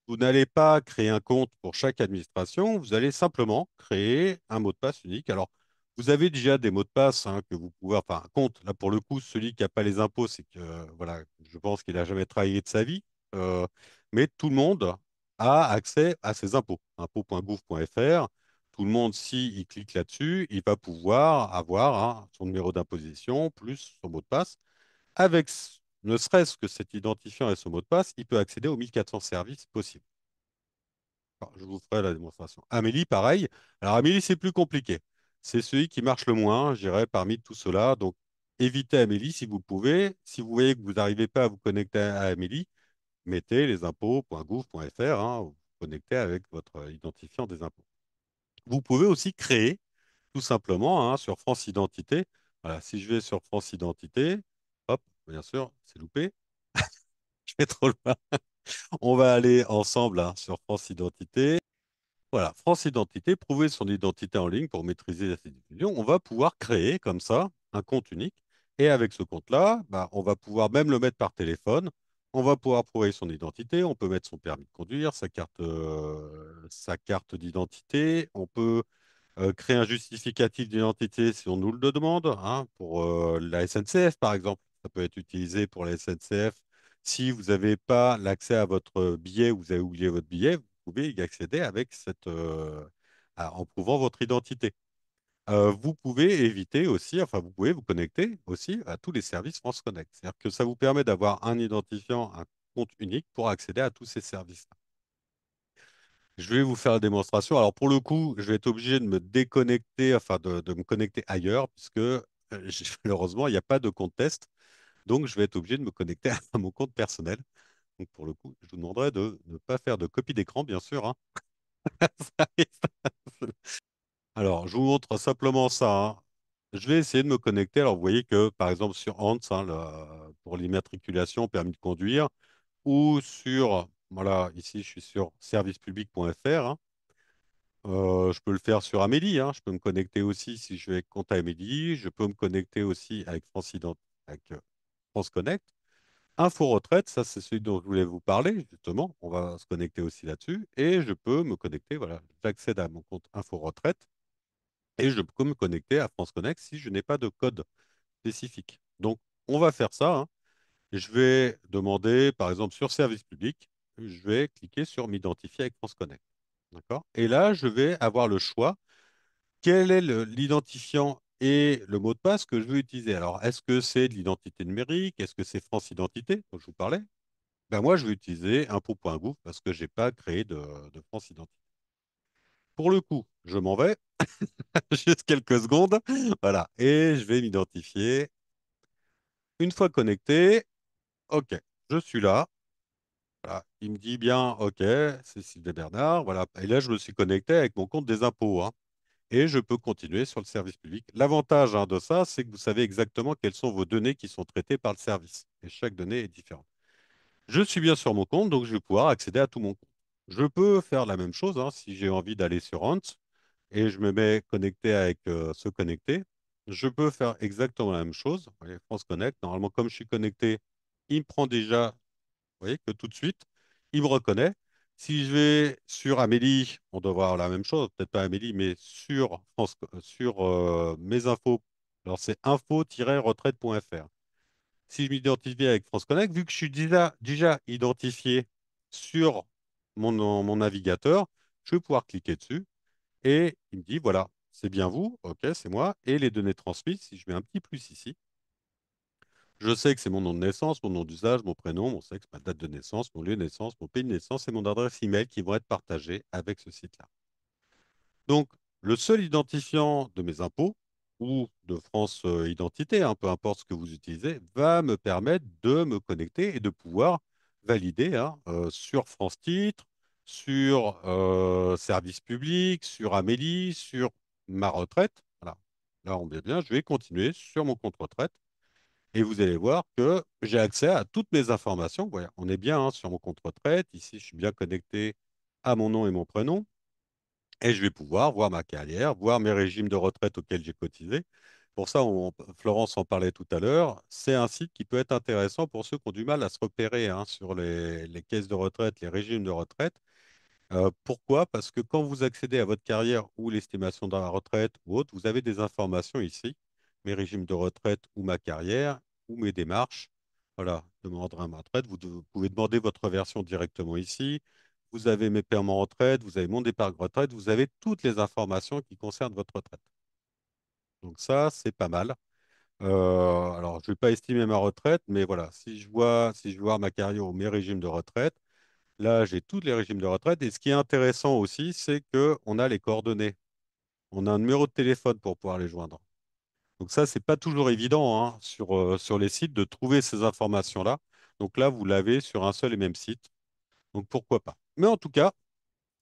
vous n'allez pas créer un compte pour chaque administration, vous allez simplement créer un mot de passe unique. Alors, vous avez déjà des mots de passe hein, que vous pouvez, enfin, un compte, là pour le coup, celui qui n'a pas les impôts, c'est que, voilà, je pense qu'il n'a jamais travaillé de sa vie. Euh, mais tout le monde a accès à ses impôts, impôts.gouv.fr. Tout le monde, s'il clique là-dessus, il va pouvoir avoir hein, son numéro d'imposition plus son mot de passe. Avec ne serait-ce que cet identifiant et ce mot de passe, il peut accéder aux 1400 services possibles. Alors, je vous ferai la démonstration. Amélie, pareil. Alors, Amélie, c'est plus compliqué. C'est celui qui marche le moins, je dirais, parmi tout cela. Donc, évitez Amélie si vous pouvez. Si vous voyez que vous n'arrivez pas à vous connecter à Amélie, mettez lesimpôts.gouv.fr, hein, vous vous connectez avec votre identifiant des impôts. Vous pouvez aussi créer, tout simplement, hein, sur France Identité. Voilà, si je vais sur France Identité, hop, bien sûr, c'est loupé. Je vais trop loin. On va aller ensemble hein, sur France Identité. Voilà, France Identité, prouver son identité en ligne pour maîtriser la diffusion. On va pouvoir créer comme ça un compte unique. Et avec ce compte-là, bah, on va pouvoir même le mettre par téléphone. On va pouvoir prouver son identité. On peut mettre son permis de conduire, sa carte d'identité. On peut créer un justificatif d'identité si on nous le demande, hein, pour la SNCF par exemple. Ça peut être utilisé pour la SNCF. Si vous n'avez pas l'accès à votre billet ou vous avez oublié votre billet, vous pouvez y accéder avec en prouvant votre identité. Vous pouvez éviter aussi, enfin vous pouvez vous connecter aussi à tous les services France Connect. C'est-à-dire que ça vous permet d'avoir un identifiant, un compte unique pour accéder à tous ces services. Je vais vous faire la démonstration. Alors pour le coup, je vais être obligé de me déconnecter, enfin de me connecter ailleurs, puisque malheureusement, il n'y a pas de compte test. Donc je vais être obligé de me connecter à mon compte personnel. Donc pour le coup, je vous demanderai de ne pas faire de copie d'écran, bien sûr, hein. Alors, je vous montre simplement ça, hein. Je vais essayer de me connecter. Alors, vous voyez que, par exemple, sur Hans, hein, pour l'immatriculation, permis de conduire, ou sur, voilà, ici, je suis sur servicepublic.fr, hein. Je peux le faire sur Amélie, hein. Je peux me connecter aussi si je vais avec compte Amélie. Je peux me connecter aussi avec avec France Connect. Info retraite, ça c'est celui dont je voulais vous parler, justement. On va se connecter aussi là-dessus. Et je peux me connecter, voilà, j'accède à mon compte Info retraite et je peux me connecter à France Connect si je n'ai pas de code spécifique. Donc, on va faire ça, hein. Je vais demander, par exemple, sur service public, je vais cliquer sur m'identifier avec France Connect. D'accord? Et là, je vais avoir le choix. Quel est l'identifiant et le mot de passe que je veux utiliser? Alors, est-ce que c'est de l'identité numérique? Est-ce que c'est France Identité, dont je vous parlais? Ben moi, je vais utiliser impôt.gouv parce que je n'ai pas créé de France Identité. Pour le coup, je m'en vais, juste quelques secondes, voilà, et je vais m'identifier. Une fois connecté, OK, je suis là. Voilà. Il me dit bien, OK, c'est Sylvain Bernard, voilà. Et là, je me suis connecté avec mon compte des impôts, hein, et je peux continuer sur le service public. L'avantage, hein, de ça, c'est que vous savez exactement quelles sont vos données qui sont traitées par le service. Et chaque donnée est différente. Je suis bien sur mon compte, donc je vais pouvoir accéder à tout mon compte. Je peux faire la même chose, hein, si j'ai envie d'aller sur Ant et je me mets connecté avec se connecter. Je peux faire exactement la même chose. Vous voyez, France Connect. Normalement, comme je suis connecté, il me prend déjà, vous voyez, que tout de suite, il me reconnaît. Si je vais sur Amélie, on doit voir la même chose, peut-être pas Amélie, mais sur sur mes infos. Alors, c'est info-retraite.fr. Si je m'identifie avec France Connect, vu que je suis déjà identifié sur mon navigateur, je vais pouvoir cliquer dessus et il me dit, voilà, c'est bien vous, ok, c'est moi, et les données transmises, si je mets un petit plus ici, je sais que c'est mon nom de naissance, mon nom d'usage, mon prénom, mon sexe, ma date de naissance, mon lieu de naissance, mon pays de naissance et mon adresse email qui vont être partagés avec ce site-là. Donc, le seul identifiant de mes impôts ou de France Identité, hein, peu importe ce que vous utilisez, va me permettre de me connecter et de pouvoir valider, hein, sur France Titre, sur Service Public, sur Amélie, sur ma retraite. Voilà. Là, on est bien. Je vais continuer sur mon compte retraite et vous allez voir que j'ai accès à toutes mes informations. Voilà, on est bien, hein, sur mon compte retraite. Ici, je suis bien connecté à mon nom et mon prénom. Et je vais pouvoir voir ma carrière, voir mes régimes de retraite auxquels j'ai cotisé. Pour ça, Florence en parlait tout à l'heure, c'est un site qui peut être intéressant pour ceux qui ont du mal à se repérer, hein, sur les caisses de retraite, les régimes de retraite. Pourquoi? Parce que quand vous accédez à votre carrière ou l'estimation de la retraite ou autre, vous avez des informations ici, mes régimes de retraite ou ma carrière ou mes démarches. Voilà, demander à ma retraite. Vous pouvez demander votre version directement ici. Vous avez mes paiements retraite, vous avez mon départ retraite, vous avez toutes les informations qui concernent votre retraite. Donc ça, c'est pas mal. Alors, je ne vais pas estimer ma retraite, mais voilà, si je vois ma carrière ou mes régimes de retraite, là, j'ai tous les régimes de retraite. Et ce qui est intéressant aussi, c'est qu'on a les coordonnées. On a un numéro de téléphone pour pouvoir les joindre. Donc ça, c'est pas toujours évident, hein, sur les sites de trouver ces informations-là. Donc là, vous l'avez sur un seul et même site. Donc pourquoi pas. Mais en tout cas,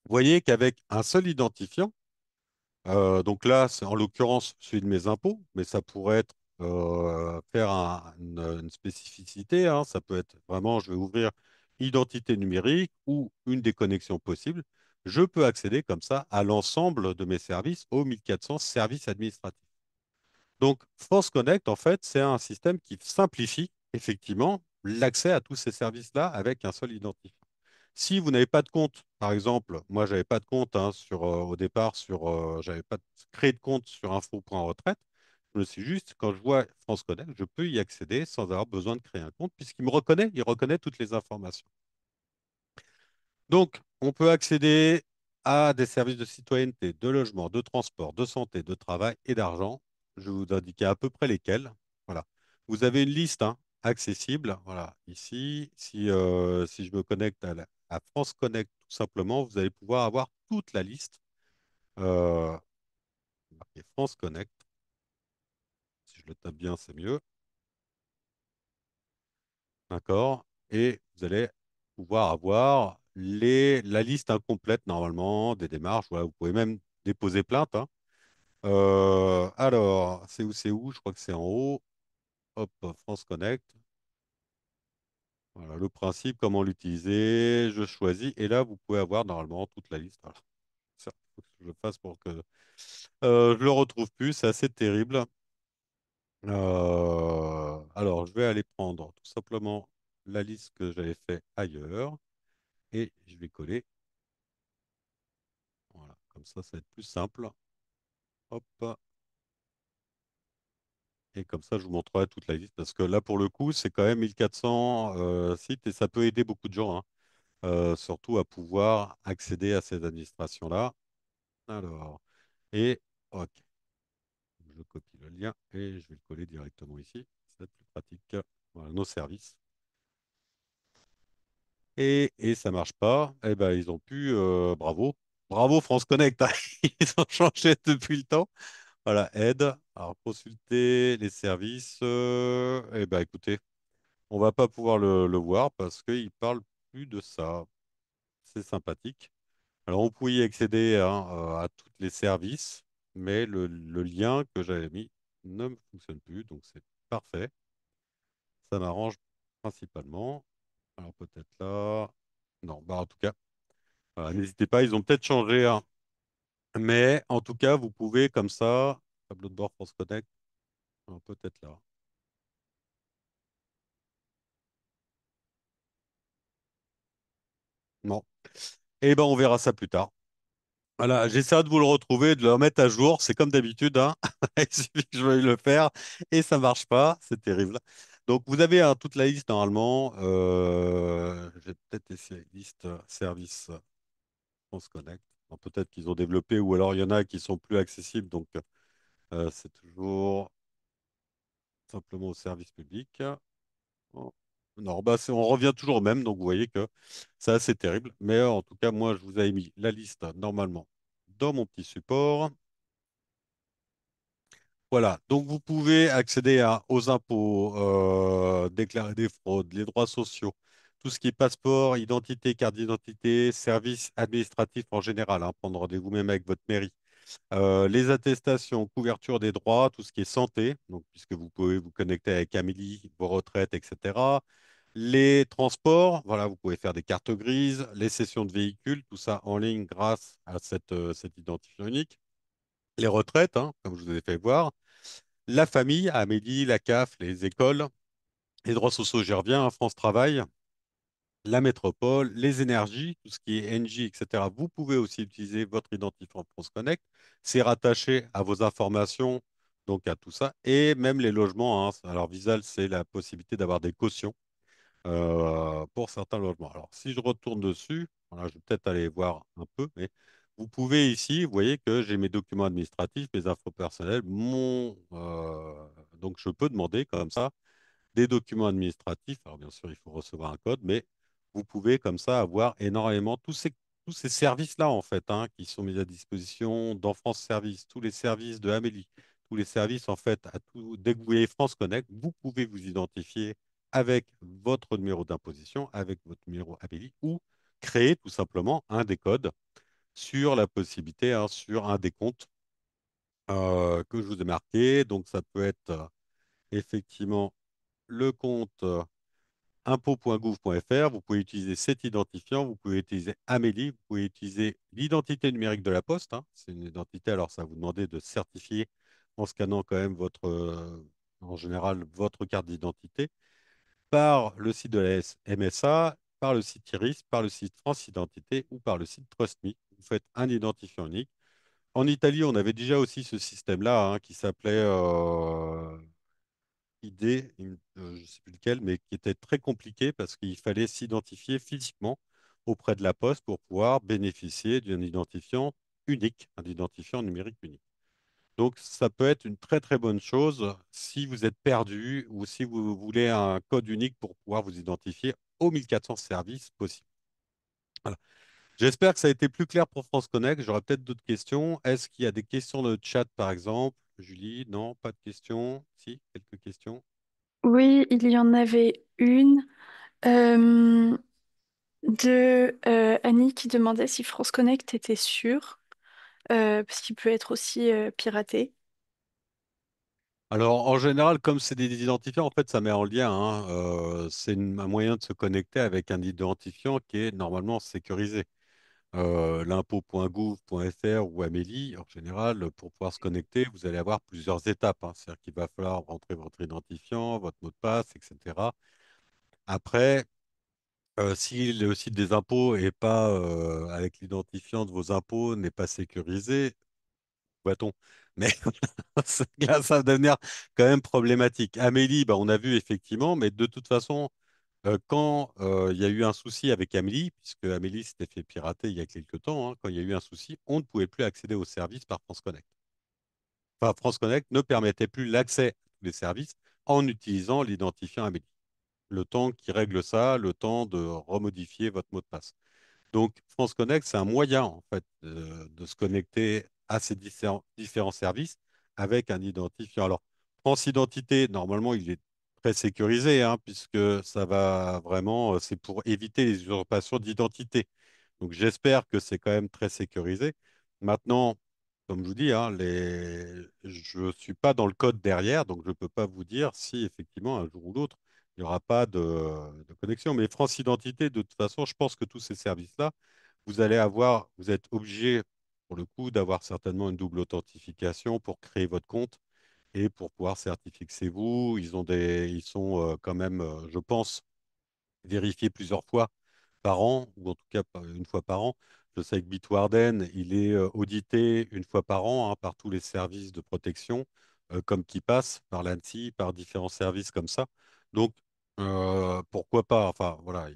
vous voyez qu'avec un seul identifiant, donc là, c'est en l'occurrence celui de mes impôts, mais ça pourrait être faire une spécificité, hein. Ça peut être vraiment, je vais ouvrir identité numérique ou une des connexions possibles. Je peux accéder comme ça à l'ensemble de mes services, aux 1400 services administratifs. Donc, France Connect, en fait, c'est un système qui simplifie effectivement l'accès à tous ces services-là avec un seul identifiant. Si vous n'avez pas de compte, par exemple, moi, j'avais pas de compte, hein, au départ, j'avais pas créé de compte sur info.retraite. Je me suis juste, quand je vois France Connect, je peux y accéder sans avoir besoin de créer un compte puisqu'il me reconnaît, il reconnaît toutes les informations. Donc, on peut accéder à des services de citoyenneté, de logement, de transport, de santé, de travail et d'argent. Je vais vous indiquer à peu près lesquels. Voilà. Vous avez une liste, hein, accessible. Voilà. Ici, si je me connecte à France Connect, tout simplement, vous allez pouvoir avoir toute la liste. Euh, Marqué France Connect. Si je le tape bien, c'est mieux. D'accord? Et vous allez pouvoir avoir la liste incomplète normalement des démarches. Voilà, vous pouvez même déposer plainte, hein. Alors, c'est où? Je crois que c'est en haut. Hop, France Connect. Voilà, le principe, comment l'utiliser. Je choisis. Et là, vous pouvez avoir normalement toute la liste. Voilà. Ça, faut que je le fasse pour que je le retrouve plus. C'est assez terrible. Alors, je vais aller prendre tout simplement. la liste que j'avais fait ailleurs et je vais coller. Voilà, comme ça va être plus simple. Hop, et comme ça, je vous montrerai toute la liste parce que là, pour le coup, c'est quand même 1400 sites et ça peut aider beaucoup de gens, hein, surtout à pouvoir accéder à ces administrations-là. Alors, et ok, je copie le lien et je vais le coller directement ici. C'est plus pratique. Voilà, nos services. Et ça marche pas. Eh ben, ils ont pu, bravo. Bravo France Connect, hein. Ils ont changé depuis le temps. Voilà, aide. Alors, consulter les services. Eh ben, écoutez, on va pas pouvoir le voir parce qu'il parle plus de ça. C'est sympathique. Alors, on pouvait y accéder, hein, à tous les services, mais le lien que j'avais mis ne fonctionne plus, donc c'est parfait. Ça m'arrange principalement. Alors, peut-être là. Non, bah, en tout cas, voilà, n'hésitez pas, ils ont peut-être changé, hein. Mais en tout cas, vous pouvez comme ça, tableau de bord France Connect, alors, peut-être là. Non. Eh ben, on verra ça plus tard. Voilà, j'essaie de vous le retrouver, de le remettre à jour. C'est comme d'habitude, hein. Il suffit que je veuille le faire et ça marche pas. C'est terrible. Donc, vous avez, hein, toute la liste normalement. Je vais peut-être essayer liste service France Connect. Alors, peut-être qu'ils ont développé ou alors il y en a qui sont plus accessibles. Donc, c'est toujours simplement au service public. Oh. Non, bah on revient toujours au même. Donc, vous voyez que c'est assez terrible. Mais en tout cas, moi, je vous avais mis la liste normalement dans mon petit support. Voilà, donc vous pouvez accéder aux impôts, déclarer des fraudes, les droits sociaux, tout ce qui est passeport, identité, carte d'identité, services administratifs en général, hein, prendre rendez-vous même avec votre mairie. Les attestations, couverture des droits, tout ce qui est santé, donc puisque vous pouvez vous connecter avec Amélie, vos retraites, etc. Les transports, voilà, vous pouvez faire des cartes grises, les cessions de véhicules, tout ça en ligne grâce à cet identifiant unique. Les retraites, hein, comme je vous ai fait voir. La famille, Amélie, la CAF, les écoles, les droits sociaux, j'y reviens, hein, France Travail, la métropole, les énergies, tout ce qui est NJ, etc. Vous pouvez aussi utiliser votre identifiant France Connect. C'est rattaché à vos informations, donc à tout ça, et même les logements, hein. Alors, Visal, c'est la possibilité d'avoir des cautions pour certains logements. Alors, si je retourne dessus, voilà, je vais peut-être aller voir un peu, mais vous pouvez ici, vous voyez que j'ai mes documents administratifs, mes infos personnelles, donc je peux demander comme ça des documents administratifs. Alors, bien sûr, il faut recevoir un code, mais vous pouvez comme ça avoir énormément tous ces services-là, en fait, hein, qui sont mis à disposition dans France Service, tous les services de Amélie, tous les services, en fait, dès que vous voyez France Connect, vous pouvez vous identifier avec votre numéro d'imposition, avec votre numéro Amélie, ou créer tout simplement un des codes sur la possibilité, hein, sur un des comptes que je vous ai marqué. Donc, ça peut être effectivement le compte impôt.gouv.fr. Vous pouvez utiliser cet identifiant, vous pouvez utiliser Amélie, vous pouvez utiliser l'identité numérique de la Poste, hein. C'est une identité, alors ça va vous demander de certifier en scannant quand même en général, votre carte d'identité par le site de la MSA, par le site Iris, par le site France Identité ou par le site TrustMe. Vous faites un identifiant unique. En Italie, on avait déjà aussi ce système-là, hein, qui s'appelait idée, je ne sais plus lequel, mais qui était très compliqué parce qu'il fallait s'identifier physiquement auprès de la Poste pour pouvoir bénéficier d'un identifiant unique, un identifiant numérique unique. Donc, ça peut être une très très bonne chose si vous êtes perdu ou si vous voulez un code unique pour pouvoir vous identifier aux 1400 services possibles. Voilà. J'espère que ça a été plus clair pour France Connect. J'aurais peut-être d'autres questions. Est-ce qu'il y a des questions dans le chat, par exemple? Julie, non, pas de questions. Si, quelques questions. Oui, il y en avait une euh, de Annie qui demandait si France Connect était sûr, parce qu'il peut être aussi piraté. Alors, en général, comme c'est des identifiants, en fait, ça met en lien, hein, c'est un moyen de se connecter avec un identifiant qui est normalement sécurisé. L'impôt.gouv.fr ou Amélie, en général, pour pouvoir se connecter, vous allez avoir plusieurs étapes, hein. C'est-à-dire qu'il va falloir rentrer votre identifiant, votre mot de passe, etc. Après, si le site des impôts est pas avec l'identifiant de vos impôts n'est pas sécurisé, voit-on. Mais là, ça va devenir quand même problématique. Amélie, bah, on a vu effectivement, mais de toute façon, quand il y a eu un souci avec Amélie, puisque Amélie s'était fait pirater il y a quelques temps, hein, quand il y a eu un souci, on ne pouvait plus accéder aux services par France Connect. Enfin, France Connect ne permettait plus l'accès à tous les services en utilisant l'identifiant Amélie. Le temps qui règle ça, le temps de remodifier votre mot de passe. Donc, France Connect, c'est un moyen, en fait, de se connecter à ces différents services avec un identifiant. Alors, France Identité, normalement, il est très sécurisé, hein, puisque ça va vraiment, c'est pour éviter les usurpations d'identité. Donc, j'espère que c'est quand même très sécurisé. Maintenant, comme je vous dis, hein, je ne suis pas dans le code derrière, donc je ne peux pas vous dire si effectivement, un jour ou l'autre, il n'y aura pas de connexion. Mais France Identité, de toute façon, je pense que tous ces services-là, vous êtes obligé, pour le coup, d'avoir certainement une double authentification pour créer votre compte et pour pouvoir certifier que c'est vous. Ils sont quand même, je pense, vérifiés plusieurs fois par an, ou en tout cas une fois par an. Je sais que Bitwarden, il est audité une fois par an, hein, par tous les services de protection, comme qui passent par l'ANSSI, par différents services comme ça. Donc, pourquoi pas? Enfin, voilà.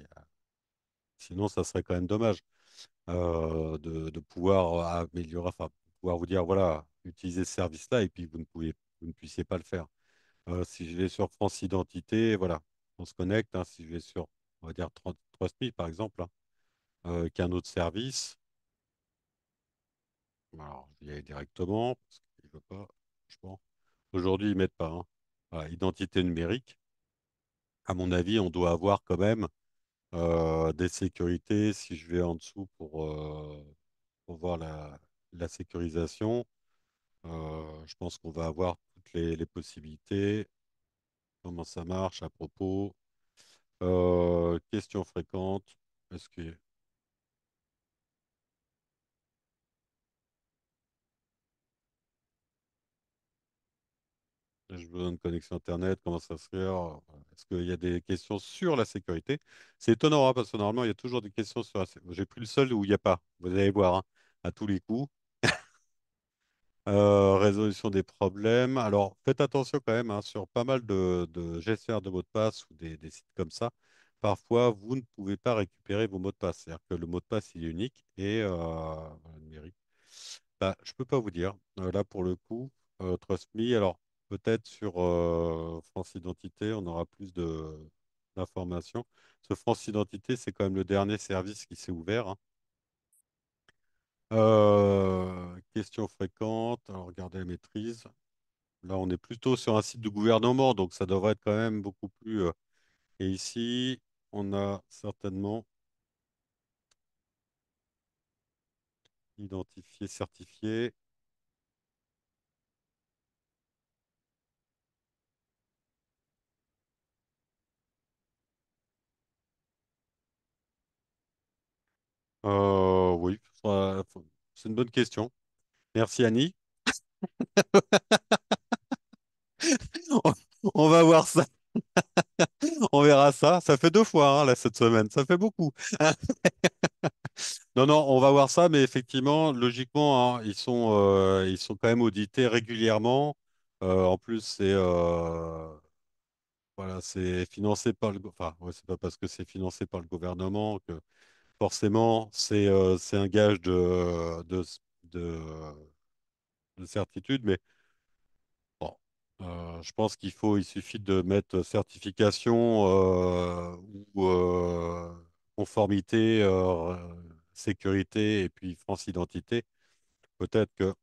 Sinon, ça serait quand même dommage de pouvoir améliorer, enfin, pouvoir vous dire, voilà, utilisez ce service-là et puis vous ne puissiez pas le faire. Si je vais sur France Identité, voilà, on se connecte. Hein, si je vais sur, on va dire, TrustMe, par exemple, hein, qui est un autre service, alors, je y aller directement, parce qu'il ne veut pas, je pense. Aujourd'hui, ils ne mettent pas. Hein. Voilà, identité numérique. À mon avis, on doit avoir quand même des sécurités. Si je vais en dessous pour voir la sécurisation, je pense qu'on va avoir toutes les possibilités. Comment ça marche à propos? Questions fréquentes. Est-ce que j'ai besoin de connexion Internet? Comment ça se fait? Est-ce qu'il y a des questions sur la sécurité? C'est étonnant, hein, parce que normalement, il y a toujours des questions sur la sécurité. J'ai pris le seul où il n'y a pas. Vous allez voir, hein, à tous les coups. Résolution des problèmes. Alors, faites attention quand même, hein, sur pas mal de gestionnaires de mots de passe ou des sites comme ça. Parfois, vous ne pouvez pas récupérer vos mots de passe. C'est-à-dire que le mot de passe, il est unique et voilà, numérique. Bah, je peux pas vous dire. Là, pour le coup, TrustMe. Alors, peut-être sur France Identité, on aura plus d'informations. Ce France Identité, c'est quand même le dernier service qui s'est ouvert. Hein. Questions fréquentes. Alors, regardez la maîtrise. Là, on est plutôt sur un site du gouvernement, donc ça devrait être quand même beaucoup plus. Et ici, on a certainement identifié, certifié. Oui, c'est une bonne question. Merci Annie. On on va voir ça. On verra ça. Ça fait deux fois hein, là, cette semaine. Ça fait beaucoup. Non, non, on va voir ça, mais effectivement, logiquement, hein, ils sont quand même audités régulièrement. En plus, voilà, c'est financé par enfin, ouais, c'est pas parce que c'est financé par le gouvernement que forcément c'est un gage de, de certitude, mais bon, je pense il suffit de mettre certification ou conformité, sécurité et puis France Identité. Peut-être que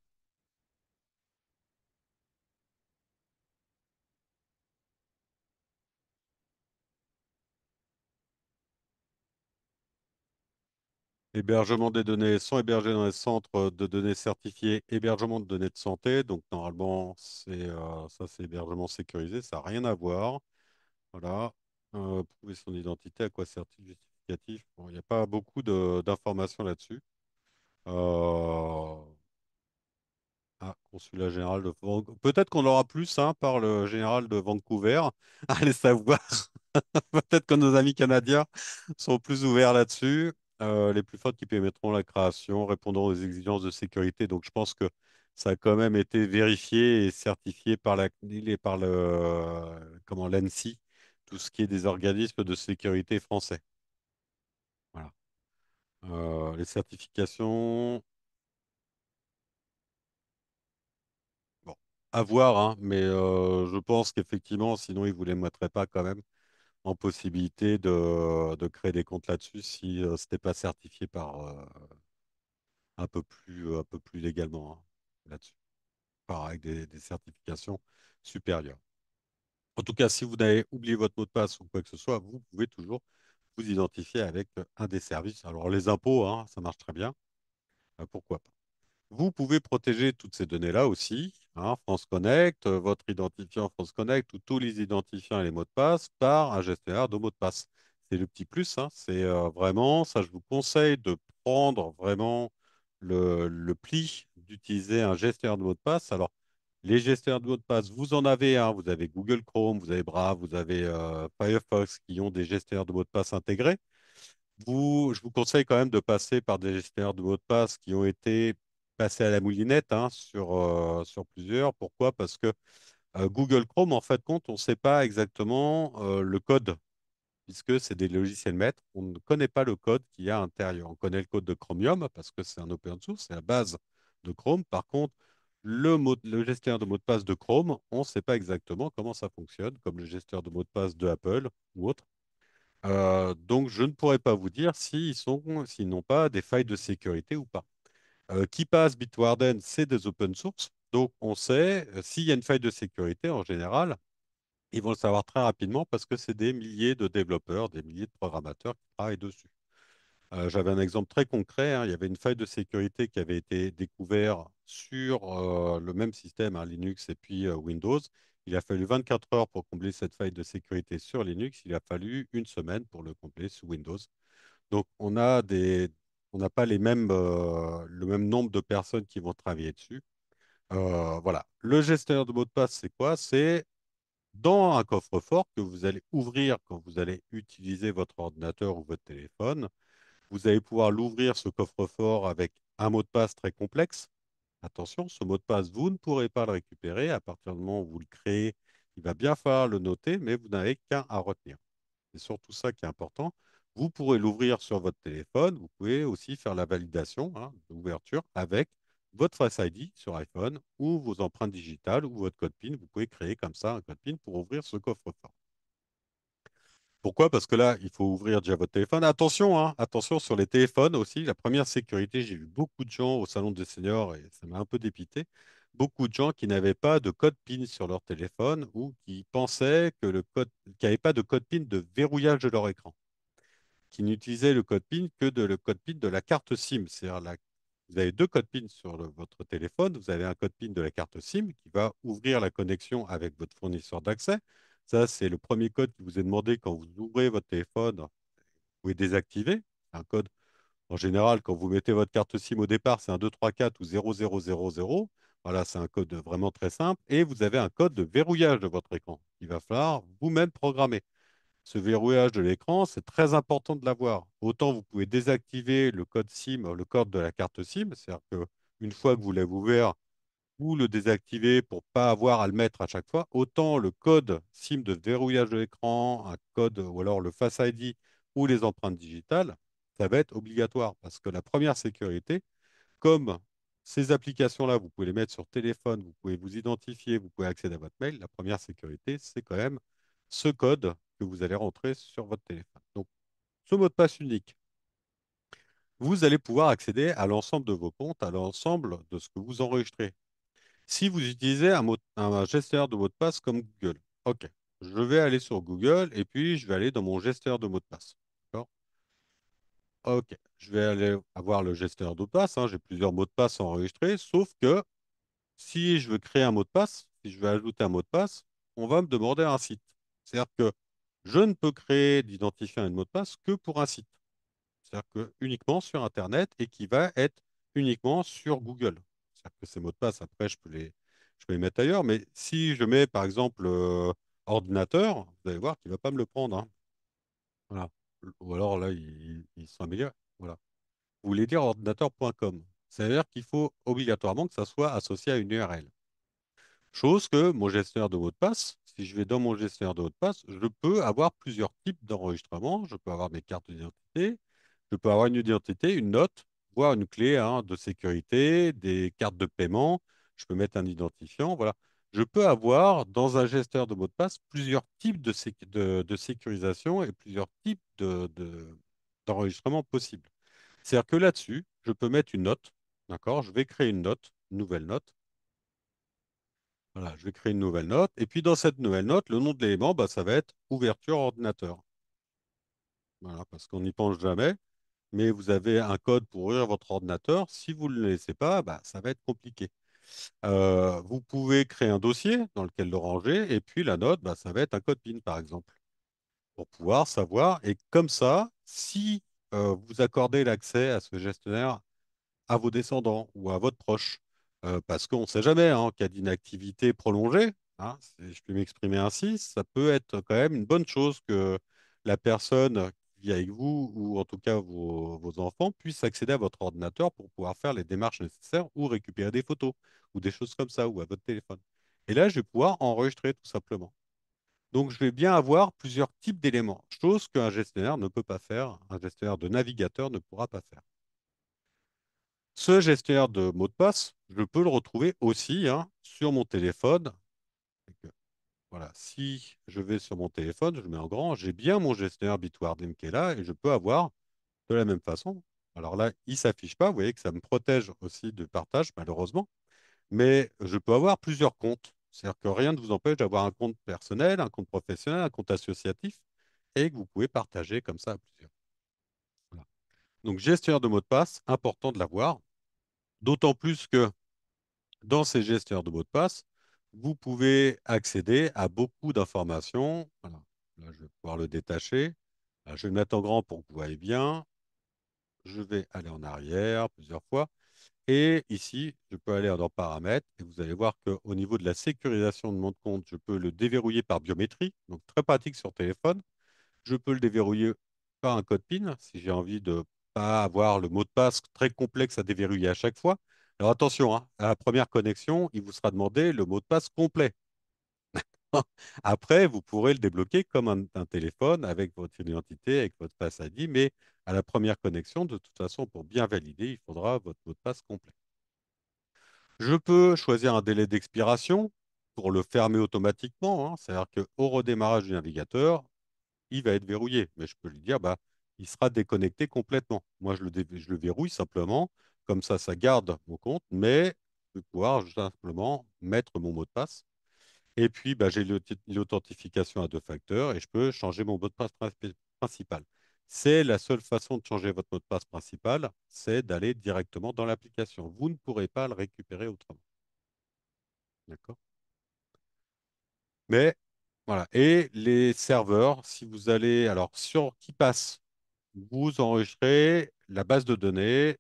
hébergement des données sont hébergés dans les centres de données certifiés, hébergement de données de santé. Donc normalement, ça, c'est hébergement sécurisé, ça n'a rien à voir. Voilà. Prouver son identité, à quoi sert-il justificatif? Bon, il n'y a pas beaucoup d'informations là-dessus. Euh, consulat général de Peut-être qu'on aura plus hein, par le général de Vancouver. Allez savoir. Peut-être que nos amis canadiens sont plus ouverts là-dessus. Les plus fortes qui permettront la création, répondant aux exigences de sécurité. Donc, je pense que ça a quand même été vérifié et certifié par la CNIL et par comment, l'ANSSI, tout ce qui est des organismes de sécurité français. Voilà. Les certifications, bon, à voir, hein, mais je pense qu'effectivement, sinon, ils ne vous les mettraient pas quand même en possibilité de créer des comptes là-dessus si ce n'était pas certifié par un peu plus légalement hein, là-dessus, avec des certifications supérieures. En tout cas, si vous avez oublié votre mot de passe ou quoi que ce soit, vous pouvez toujours vous identifier avec un des services. Alors, les impôts, hein, ça marche très bien. Pourquoi pas? Vous pouvez protéger toutes ces données-là aussi, hein, France Connect, votre identifiant France Connect ou tous les identifiants et les mots de passe par un gestionnaire de mots de passe. C'est le petit plus, hein, c'est vraiment, ça je vous conseille de prendre vraiment le pli d'utiliser un gestionnaire de mots de passe. Alors, les gestionnaires de mots de passe, vous en avez, hein, vous avez Google Chrome, vous avez Brave, vous avez Firefox qui ont des gestionnaires de mots de passe intégrés. Je vous conseille quand même de passer par des gestionnaires de mots de passe qui ont été passés à la moulinette hein, sur plusieurs. Pourquoi? Parce que Google Chrome, en fait, compte, on ne sait pas exactement le code, puisque c'est des logiciels maîtres. On ne connaît pas le code qu'il y a à l'intérieur. On connaît le code de Chromium parce que c'est un open source, c'est la base de Chrome. Par contre, le gestionnaire de mots de passe de Chrome, on ne sait pas exactement comment ça fonctionne, comme le gestionnaire de mots de passe de Apple ou autre. Donc, je ne pourrais pas vous dire s'ils n'ont pas des failles de sécurité ou pas. KeePass, Bitwarden, c'est des open source. Donc, on sait s'il y a une faille de sécurité en général, ils vont le savoir très rapidement parce que c'est des milliers de développeurs, des milliers de programmateurs qui travaillent dessus. J'avais un exemple très concret, hein. Il y avait une faille de sécurité qui avait été découverte sur le même système, hein, Linux et puis Windows. Il a fallu 24 heures pour combler cette faille de sécurité sur Linux. Il a fallu une semaine pour le combler sur Windows. Donc, on n'a pas le même nombre de personnes qui vont travailler dessus. Voilà. Le gestionnaire de mots de passe, c'est quoi? C'est dans un coffre-fort que vous allez ouvrir quand vous allez utiliser votre ordinateur ou votre téléphone. Vous allez pouvoir l'ouvrir, ce coffre-fort, avec un mot de passe très complexe. Attention, ce mot de passe, vous ne pourrez pas le récupérer. À partir du moment où vous le créez, il va bien falloir le noter, mais vous n'avez qu'un à retenir. C'est surtout ça qui est important. Vous pourrez l'ouvrir sur votre téléphone. Vous pouvez aussi faire la validation hein, d'ouverture avec votre Face ID sur iPhone ou vos empreintes digitales ou votre code PIN. Vous pouvez créer comme ça un code PIN pour ouvrir ce coffre-fort. Pourquoi? Parce que là, il faut ouvrir déjà votre téléphone. Attention, hein, attention sur les téléphones aussi. La première sécurité, j'ai vu beaucoup de gens au salon des seniors et ça m'a un peu dépité. Beaucoup de gens qui n'avaient pas de code PIN sur leur téléphone ou qui pensaient qu'il n'y avait pas de code PIN de verrouillage de leur écran, qui n'utilisaient le code PIN que le code PIN de la carte SIM. Vous avez deux codes PIN sur votre téléphone. Vous avez un code PIN de la carte SIM qui va ouvrir la connexion avec votre fournisseur d'accès. Ça, c'est le premier code qui vous est demandé quand vous ouvrez votre téléphone. Vous pouvez désactiver. C'est un code, en général, quand vous mettez votre carte SIM au départ, c'est un 2, 3, 4 ou 0000. Voilà, c'est un code vraiment très simple. Et vous avez un code de verrouillage de votre écran qu'il va falloir vous-même programmer. Ce verrouillage de l'écran, c'est très important de l'avoir. Autant vous pouvez désactiver le code SIM, le code de la carte SIM, c'est-à-dire qu'une fois que vous l'avez ouvert, vous le désactivez pour ne pas avoir à le mettre à chaque fois. Autant le code SIM de verrouillage de l'écran, un code ou alors le Face ID ou les empreintes digitales, ça va être obligatoire parce que la première sécurité, comme ces applications-là, vous pouvez les mettre sur téléphone, vous pouvez vous identifier, vous pouvez accéder à votre mail. La première sécurité, c'est quand même ce code que vous allez rentrer sur votre téléphone. Donc, ce mot de passe unique, vous allez pouvoir accéder à l'ensemble de vos comptes, à l'ensemble de ce que vous enregistrez. Si vous utilisez un gestionnaire de mot de passe comme Google, OK, je vais aller sur Google et puis je vais aller dans mon gestionnaire de mot de passe. D'accord? OK, je vais aller avoir le gestionnaire de mot de passe, hein. J'ai plusieurs mots de passe enregistrés, sauf que si je veux créer un mot de passe, si je veux ajouter un mot de passe, on va me demander un site. C'est-à-dire que je ne peux créer d'identifiant et de mot de passe que pour un site. C'est-à-dire que uniquement sur Internet et qui va être uniquement sur Google. C'est-à-dire que ces mots de passe, après, je peux les mettre ailleurs. Mais si je mets, par exemple, ordinateur, vous allez voir qu'il ne va pas me le prendre, hein. Voilà. Ou alors là, ils sont améliorés. Voilà. Vous voulez dire ordinateur.com. C'est-à-dire qu'il faut obligatoirement que ça soit associé à une URL. Chose que mon gestionnaire de mots de passe, si je vais dans mon gestionnaire de mots de passe, je peux avoir plusieurs types d'enregistrements. Je peux avoir mes cartes d'identité, je peux avoir une identité, une note, voire une clé, hein, de sécurité, des cartes de paiement. Je peux mettre un identifiant. Voilà. Je peux avoir dans un gestionnaire de mots de passe plusieurs types de sécurisation et plusieurs types d'enregistrements possibles. C'est-à-dire que là-dessus, je peux mettre une note. D'accord? Je vais créer une note, une nouvelle note. Voilà, je vais créer une nouvelle note. Et puis dans cette nouvelle note, le nom de l'élément, bah, ça va être ouverture ordinateur. Voilà, parce qu'on n'y pense jamais. Mais vous avez un code pour ouvrir votre ordinateur. Si vous ne le laissez pas, bah, ça va être compliqué. Vous pouvez créer un dossier dans lequel le ranger. Et puis la note, bah, ça va être un code PIN, par exemple, pour pouvoir savoir. Et comme ça, si vous accordez l'accès à ce gestionnaire à vos descendants ou à votre proche. Parce qu'on ne sait jamais, hein, en cas d'inactivité prolongée, hein, si je peux m'exprimer ainsi, ça peut être quand même une bonne chose que la personne qui vit avec vous, ou en tout cas vos enfants, puissent accéder à votre ordinateur pour pouvoir faire les démarches nécessaires ou récupérer des photos ou des choses comme ça, ou à votre téléphone. Et là, je vais pouvoir enregistrer tout simplement. Donc, je vais bien avoir plusieurs types d'éléments, chose qu'un gestionnaire ne peut pas faire, un gestionnaire de navigateur ne pourra pas faire. Ce gestionnaire de mots de passe, je peux le retrouver aussi, hein, sur mon téléphone. Donc, voilà, si je vais sur mon téléphone, je mets en grand, j'ai bien mon gestionnaire Bitwarden qui est là et je peux avoir de la même façon. Alors là, il ne s'affiche pas, vous voyez que ça me protège aussi de partage, malheureusement, mais je peux avoir plusieurs comptes. C'est-à-dire que rien ne vous empêche d'avoir un compte personnel, un compte professionnel, un compte associatif et que vous pouvez partager comme ça à plusieurs. Voilà. Donc, gestionnaire de mots de passe, important de l'avoir, d'autant plus que dans ces gestionnaires de mots de passe, vous pouvez accéder à beaucoup d'informations. Voilà. Là, je vais pouvoir le détacher. Là, je vais le mettre en grand pour que vous voyez bien. Je vais aller en arrière plusieurs fois. Et ici, je peux aller dans Paramètres et vous allez voir qu'au niveau de la sécurisation de mon compte, je peux le déverrouiller par biométrie. Donc, très pratique sur téléphone. Je peux le déverrouiller par un code PIN si j'ai envie de pas avoir le mot de passe très complexe à déverrouiller à chaque fois. Alors attention, hein, à la première connexion, il vous sera demandé le mot de passe complet. Après, vous pourrez le débloquer comme un téléphone avec votre identité, avec votre Face ID, mais à la première connexion, de toute façon, pour bien valider, il faudra votre mot de passe complet. Je peux choisir un délai d'expiration pour le fermer automatiquement, hein. C'est-à-dire qu'au redémarrage du navigateur, il va être verrouillé. Mais je peux lui dire, bah, il sera déconnecté complètement. Moi, je le verrouille simplement. Comme ça garde mon compte, mais je vais pouvoir simplement mettre mon mot de passe. Et puis, bah, j'ai l'authentification à deux facteurs et je peux changer mon mot de passe principal. C'est la seule façon de changer votre mot de passe principal, c'est d'aller directement dans l'application. Vous ne pourrez pas le récupérer autrement. D'accord? Mais voilà. Et les serveurs, si vous allez, alors sur KeePass, vous enregistrez la base de données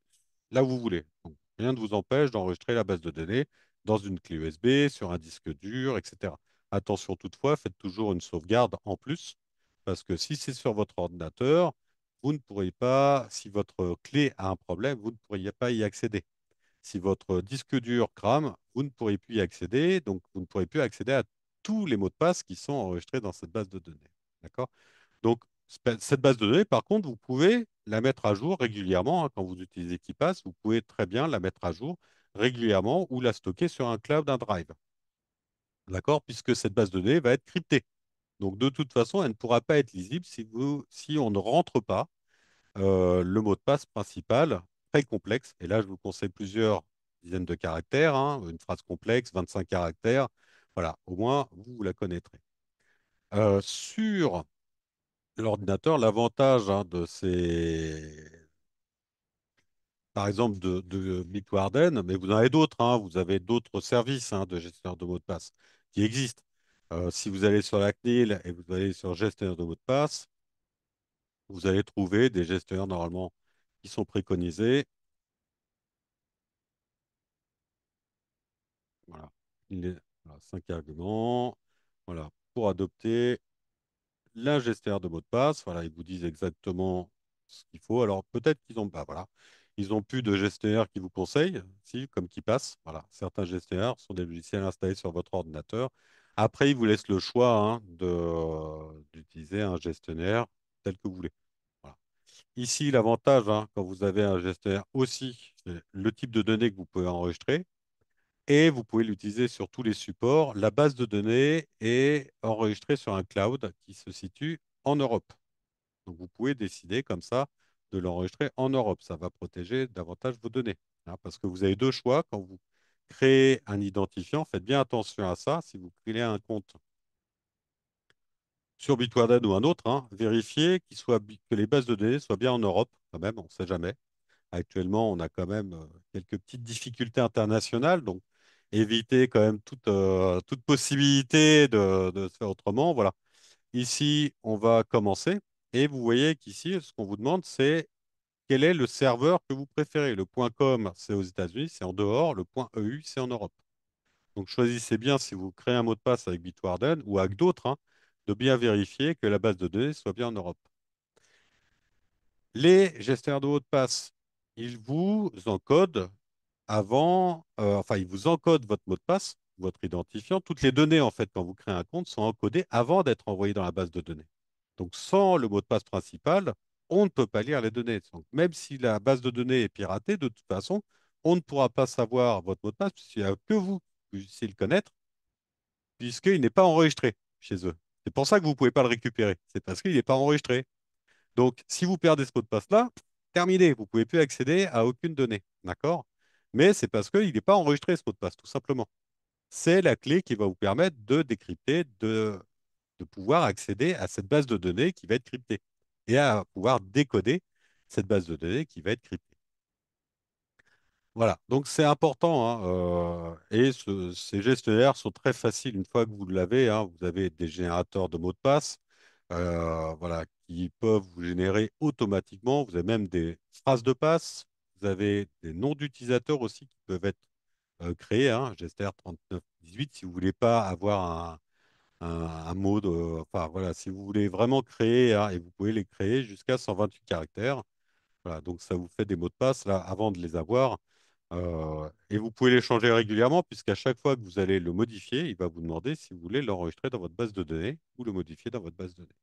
là où vous voulez. Donc, rien ne vous empêche d'enregistrer la base de données dans une clé USB, sur un disque dur, etc. Attention toutefois, faites toujours une sauvegarde en plus, parce que si c'est sur votre ordinateur, vous ne pourrez pas, si votre clé a un problème, vous ne pourriez pas y accéder. Si votre disque dur crame, vous ne pourrez plus y accéder, donc vous ne pourrez plus accéder à tous les mots de passe qui sont enregistrés dans cette base de données. D'accord? Donc, cette base de données, par contre, vous pouvez la mettre à jour régulièrement, hein, quand vous utilisez KeePass, vous pouvez très bien la mettre à jour régulièrement ou la stocker sur un cloud, un drive. D'accord? Puisque cette base de données va être cryptée. Donc, de toute façon, elle ne pourra pas être lisible si on ne rentre pas le mot de passe principal, très complexe. Et là, je vous conseille plusieurs dizaines de caractères, hein, une phrase complexe, 25 caractères. Voilà, au moins, vous la connaîtrez. Sur l'ordinateur, l'avantage, hein, de ces, par exemple, de Bitwarden, mais vous en avez d'autres, hein, vous avez d'autres services, hein, de gestionnaire de mots de passe qui existent. Si vous allez sur la CNIL et vous allez sur gestionnaire de mots de passe, vous allez trouver des gestionnaires normalement qui sont préconisés. Voilà, 5 arguments. Voilà, pour adopter la gestionnaire de mots de passe. Voilà, ils vous disent exactement ce qu'il faut. Alors peut-être qu'ils ont, bah voilà, ils ont plus de gestionnaire qui vous conseillent, si, comme qui passe. Voilà, certains gestionnaires sont des logiciels installés sur votre ordinateur. Après, ils vous laissent le choix hein, d'utiliser un gestionnaire tel que vous voulez. Voilà. Ici, l'avantage, hein, quand vous avez un gestionnaire aussi, c'est le type de données que vous pouvez enregistrer et vous pouvez l'utiliser sur tous les supports. La base de données est enregistrée sur un cloud qui se situe en Europe. Donc, vous pouvez décider comme ça de l'enregistrer en Europe. Ça va protéger davantage vos données. Hein, parce que vous avez deux choix. Quand vous créez un identifiant, faites bien attention à ça. Si vous créez un compte sur Bitwarden ou un autre, hein, vérifiez que les bases de données soient bien en Europe, quand même, on ne sait jamais. Actuellement, on a quand même quelques petites difficultés internationales, donc évitez quand même toute possibilité de se faire autrement. Voilà. Ici, on va commencer et vous voyez qu'ici, ce qu'on vous demande, c'est quel est le serveur que vous préférez. Le .com, c'est aux États-Unis, c'est en dehors. Le .eu, c'est en Europe. Donc choisissez bien si vous créez un mot de passe avec Bitwarden ou avec d'autres, hein, de bien vérifier que la base de données soit bien en Europe. Les gestionnaires de mots de passe, ils vous encodent enfin, ils vous encodent votre mot de passe, votre identifiant. Toutes les données, en fait, quand vous créez un compte, sont encodées avant d'être envoyées dans la base de données. Donc, sans le mot de passe principal, on ne peut pas lire les données. Donc, même si la base de données est piratée, de toute façon, on ne pourra pas savoir votre mot de passe, puisqu'il n'y a que vous qui puissiez le connaître, puisqu'il n'est pas enregistré chez eux. C'est pour ça que vous ne pouvez pas le récupérer. C'est parce qu'il n'est pas enregistré. Donc, si vous perdez ce mot de passe-là, terminé, vous ne pouvez plus accéder à aucune donnée. D'accord? Mais c'est parce qu'il n'est pas enregistré ce mot de passe, tout simplement. C'est la clé qui va vous permettre de décrypter, de pouvoir accéder à cette base de données qui va être cryptée et à pouvoir décoder cette base de données qui va être cryptée. Voilà, donc c'est important, hein, et ces gestionnaires sont très faciles une fois que vous l'avez. Hein, vous avez des générateurs de mots de passe voilà, qui peuvent vous générer automatiquement. Vous avez même des phrases de passe. Vous avez des noms d'utilisateurs aussi qui peuvent être créés. Hein, gestionnaire 3918, si vous voulez pas avoir un mot de. Enfin, voilà, si vous voulez vraiment créer, hein, et vous pouvez les créer jusqu'à 128 caractères. Voilà, donc ça vous fait des mots de passe là avant de les avoir. Et vous pouvez les changer régulièrement puisqu'à chaque fois que vous allez le modifier, il va vous demander si vous voulez l'enregistrer dans votre base de données ou le modifier dans votre base de données.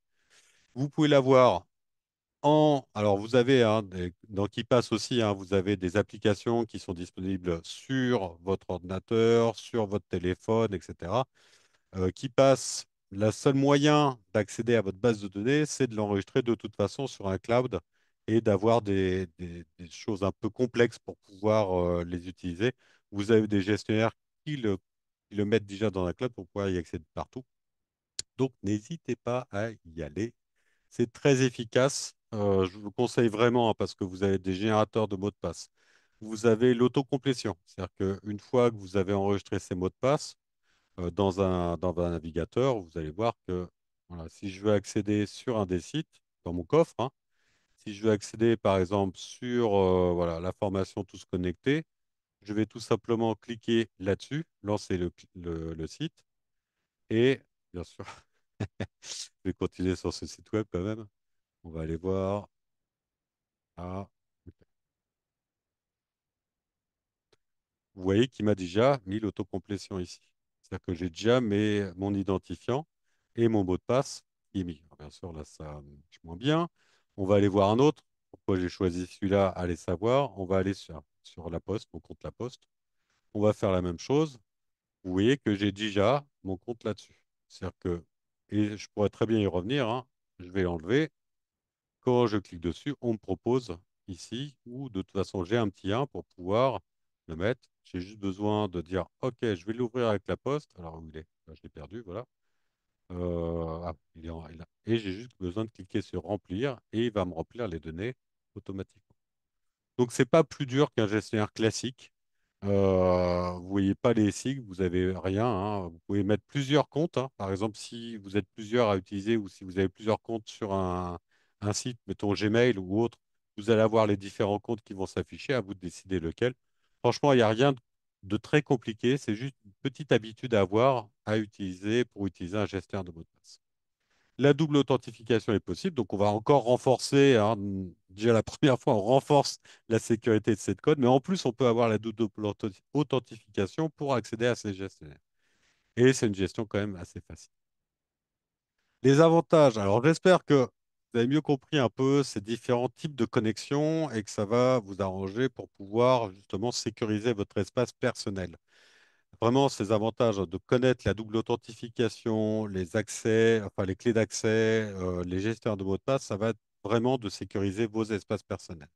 Vous pouvez l'avoir en... Alors vous avez, hein, dans KeePass aussi, hein, vous avez des applications qui sont disponibles sur votre ordinateur, sur votre téléphone, etc. KeePass, le seul moyen d'accéder à votre base de données, c'est de l'enregistrer de toute façon sur un cloud et d'avoir des choses un peu complexes pour pouvoir les utiliser. Vous avez des gestionnaires qui le mettent déjà dans un cloud pour pouvoir y accéder partout. Donc, n'hésitez pas à y aller. C'est très efficace. Je vous le conseille vraiment hein, parce que vous avez des générateurs de mots de passe. Vous avez l'autocomplétion. C'est-à-dire qu'une fois que vous avez enregistré ces mots de passe, dans un navigateur, vous allez voir que voilà, si je veux accéder sur un des sites, dans mon coffre, hein, si je veux accéder par exemple sur voilà, la formation Tous Connectés, je vais tout simplement cliquer là-dessus, lancer le site et bien sûr, je vais continuer sur ce site web quand même. On va aller voir. Ah, vous voyez qu'il m'a déjà mis l'autocomplétion ici. C'est-à-dire que j'ai déjà mon identifiant et mon mot de passe qui est mis. Alors, bien sûr, là, ça marche moins bien. On va aller voir un autre. Pourquoi j'ai choisi celui-là, allez savoir. On va aller sur la poste, mon compte la poste. On va faire la même chose. Vous voyez que j'ai déjà mon compte là-dessus. C'est-à-dire que, et je pourrais très bien y revenir, hein. Je vais l'enlever. Quand je clique dessus, on me propose ici, ou de toute façon, j'ai un petit 1 pour pouvoir le mettre. J'ai juste besoin de dire, OK, je vais l'ouvrir avec la poste. Alors, où il est? Là, je l'ai perdu, voilà. Et j'ai juste besoin de cliquer sur remplir et il va me remplir les données automatiquement. Donc, c'est pas plus dur qu'un gestionnaire classique. Vous voyez pas les sigles, vous avez rien. Hein. Vous pouvez mettre plusieurs comptes. Hein. Par exemple, si vous êtes plusieurs à utiliser ou si vous avez plusieurs comptes sur un site, mettons Gmail ou autre, vous allez avoir les différents comptes qui vont s'afficher. À vous de décider lequel. Franchement, il n'y a rien. de très compliqué. C'est juste une petite habitude à avoir à utiliser pour utiliser un gestionnaire de mot de passe. La double authentification est possible, donc on va encore renforcer, hein, déjà la première fois, on renforce la sécurité de cette code, mais en plus, on peut avoir la double authentification pour accéder à ces gestionnaires. Et c'est une gestion quand même assez facile. Les avantages, alors j'espère que vous avez mieux compris un peu ces différents types de connexions et que ça va vous arranger pour pouvoir justement sécuriser votre espace personnel. Vraiment, ces avantages de connaître la double authentification, les accès, enfin les clés d'accès, les gestionnaires de mots de passe, ça va être vraiment de sécuriser vos espaces personnels.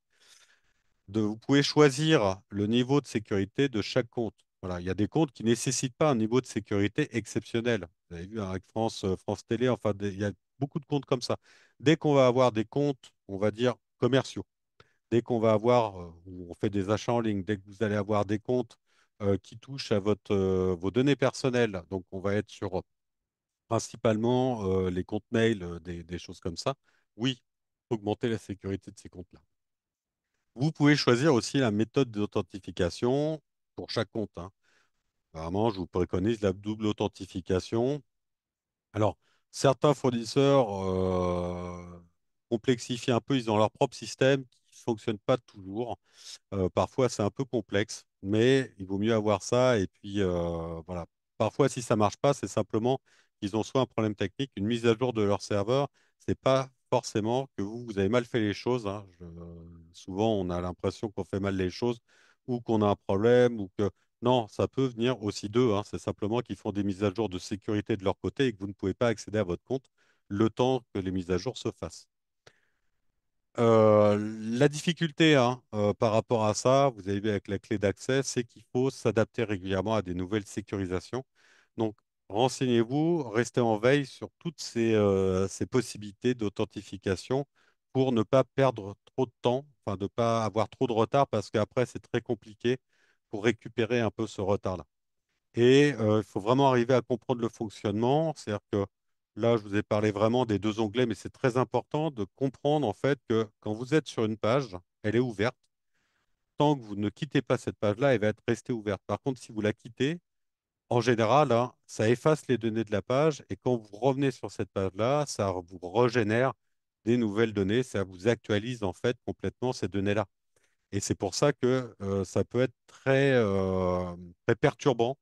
Vous pouvez choisir le niveau de sécurité de chaque compte. Voilà, il y a des comptes qui ne nécessitent pas un niveau de sécurité exceptionnel. Vous avez vu hein, avec France, France Télé, enfin, il y a beaucoup de comptes comme ça. Dès qu'on va avoir des comptes, on va dire, commerciaux, dès qu'on va avoir, où on fait des achats en ligne, dès que vous allez avoir des comptes qui touchent à vos données personnelles, donc on va être sur principalement les comptes mail, des choses comme ça, oui, augmenter la sécurité de ces comptes-là. Vous pouvez choisir aussi la méthode d'authentification pour chaque compte, hein. Vraiment, je vous préconise la double authentification. Alors, certains fournisseurs complexifient un peu, ils ont leur propre système qui ne fonctionne pas toujours. Parfois, c'est un peu complexe, mais il vaut mieux avoir ça. Et puis, voilà. Parfois, si ça marche pas, c'est simplement qu'ils ont soit un problème technique, une mise à jour de leur serveur. C'est pas forcément que vous avez mal fait les choses, hein. Souvent, on a l'impression qu'on fait mal les choses ou qu'on a un problème ou que non, ça peut venir aussi d'eux, hein. C'est simplement qu'ils font des mises à jour de sécurité de leur côté et que vous ne pouvez pas accéder à votre compte le temps que les mises à jour se fassent. La difficulté hein, par rapport à ça, vous avez vu avec la clé d'accès, c'est qu'il faut s'adapter régulièrement à des nouvelles sécurisations. Donc, renseignez-vous, restez en veille sur toutes ces possibilités d'authentification pour ne pas perdre trop de temps, enfin, de ne pas avoir trop de retard parce qu'après, c'est très compliqué pour récupérer un peu ce retard-là. Et il faut vraiment arriver à comprendre le fonctionnement. C'est-à-dire que là, je vous ai parlé vraiment des deux onglets, mais c'est très important de comprendre en fait que quand vous êtes sur une page, elle est ouverte. Tant que vous ne quittez pas cette page-là, elle va être restée ouverte. Par contre, si vous la quittez, en général, hein, ça efface les données de la page et quand vous revenez sur cette page-là, ça vous régénère des nouvelles données. Ça vous actualise en fait complètement ces données-là. Et c'est pour ça que ça peut être très perturbant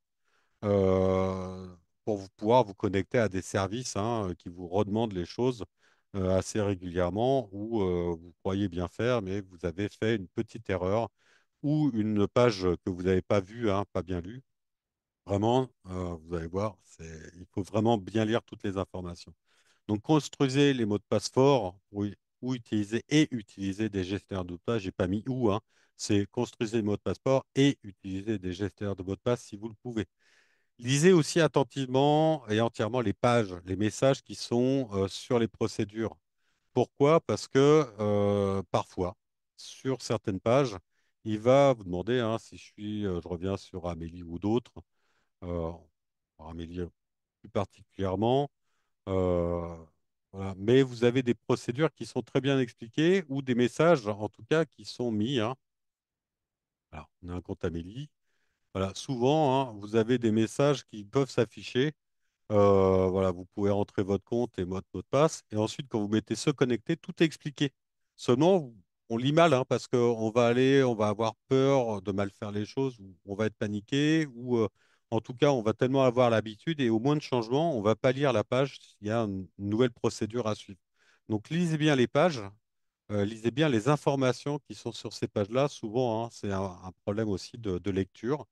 euh, pour pouvoir vous connecter à des services hein, qui vous redemandent les choses assez régulièrement ou vous croyez bien faire, mais vous avez fait une petite erreur ou une page que vous n'avez pas vue, hein, pas bien lue. Vraiment, vous allez voir, il faut vraiment bien lire toutes les informations. Donc, construisez les mots de passe forts ou utiliser des gestionnaires de mots de passe. J'ai pas mis ou, hein. C'est construisez les mots de passe forts et utilisez des gestionnaires de mots de passe si vous le pouvez. Lisez aussi attentivement et entièrement les pages, les messages qui sont sur les procédures. Pourquoi? Parce que parfois, sur certaines pages, il va vous demander, hein, si je reviens sur Amélie ou d'autres, euh, Amélie plus particulièrement, euh, voilà. Mais vous avez des procédures qui sont très bien expliquées ou des messages, en tout cas, qui sont mis, hein. Alors, on a un compte Amélie. Voilà, souvent, hein, vous avez des messages qui peuvent s'afficher. Voilà, vous pouvez rentrer votre compte et votre mot de passe. Et ensuite, quand vous mettez se connecter, tout est expliqué. Seulement, on lit mal hein, parce on va avoir peur de mal faire les choses, ou on va être paniqué, ou en tout cas, on va tellement avoir l'habitude et au moins de changement, on ne va pas lire la page s'il y a une nouvelle procédure à suivre. Donc, lisez bien les pages. Lisez bien les informations qui sont sur ces pages-là. Souvent, hein, c'est un problème aussi de lecture.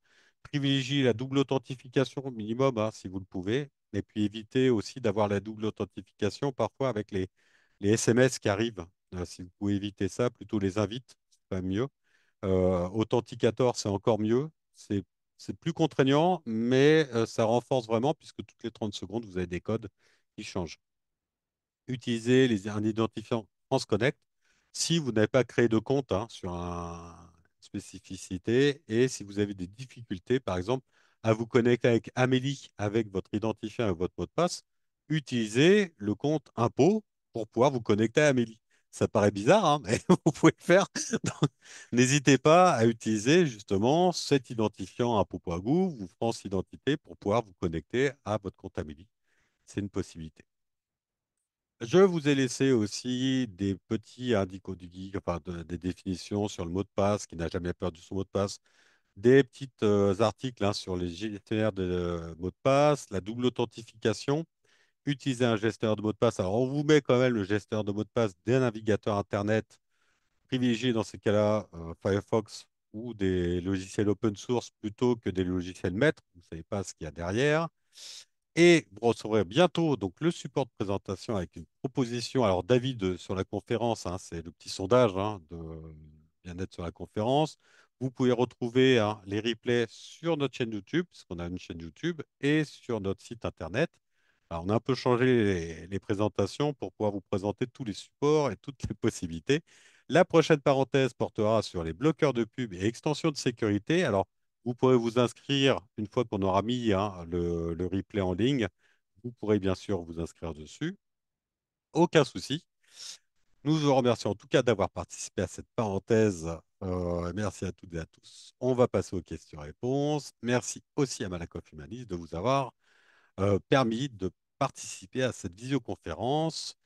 Privilégiez la double authentification au minimum, hein, si vous le pouvez. Et puis évitez aussi d'avoir la double authentification parfois avec les SMS qui arrivent. Si vous pouvez éviter ça, plutôt les invites, c'est pas mieux. Authenticator, c'est encore mieux. C'est plus contraignant, mais ça renforce vraiment puisque toutes les 30 secondes, vous avez des codes qui changent. Utilisez un identifiant France Connect si vous n'avez pas créé de compte hein, sur une spécificité et si vous avez des difficultés, par exemple, à vous connecter avec Amélie avec votre identifiant et votre mot de passe, utilisez le compte impôt pour pouvoir vous connecter à Amélie. Ça paraît bizarre, hein, mais vous pouvez le faire. Donc, n'hésitez pas à utiliser justement cet identifiant à propos à vous, vous France Identité, pour pouvoir vous connecter à votre compte Amélie. C'est une possibilité. Je vous ai laissé aussi des petits indicaux du geek, enfin des définitions sur le mot de passe, qui n'a jamais perdu son mot de passe, des petits articles hein, sur les gestionnaires de mots de passe, la double authentification, utiliser un gestionnaire de mots de passe. Alors, on vous met quand même le gestionnaire de mots de passe des navigateurs Internet. Privilégier dans ces cas-là Firefox ou des logiciels open source plutôt que des logiciels maîtres. Vous ne savez pas ce qu'il y a derrière. Et vous recevrez bientôt donc, le support de présentation avec une proposition alors d'avis sur la conférence. Hein, c'est le petit sondage hein, de bien-être sur la conférence. Vous pouvez retrouver hein, les replays sur notre chaîne YouTube, puisqu'on a une chaîne YouTube, et sur notre site Internet. Alors, on a un peu changé les présentations pour pouvoir vous présenter tous les supports et toutes les possibilités. La prochaine parenthèse portera sur les bloqueurs de pub et extensions de sécurité. Alors, vous pourrez vous inscrire une fois qu'on aura mis hein, le replay en ligne. Vous pourrez bien sûr vous inscrire dessus. Aucun souci. Nous vous remercions en tout cas d'avoir participé à cette parenthèse. Merci à toutes et à tous. On va passer aux questions-réponses. Merci aussi à Malakoff Humanis de vous avoir permis de participer à cette visioconférence.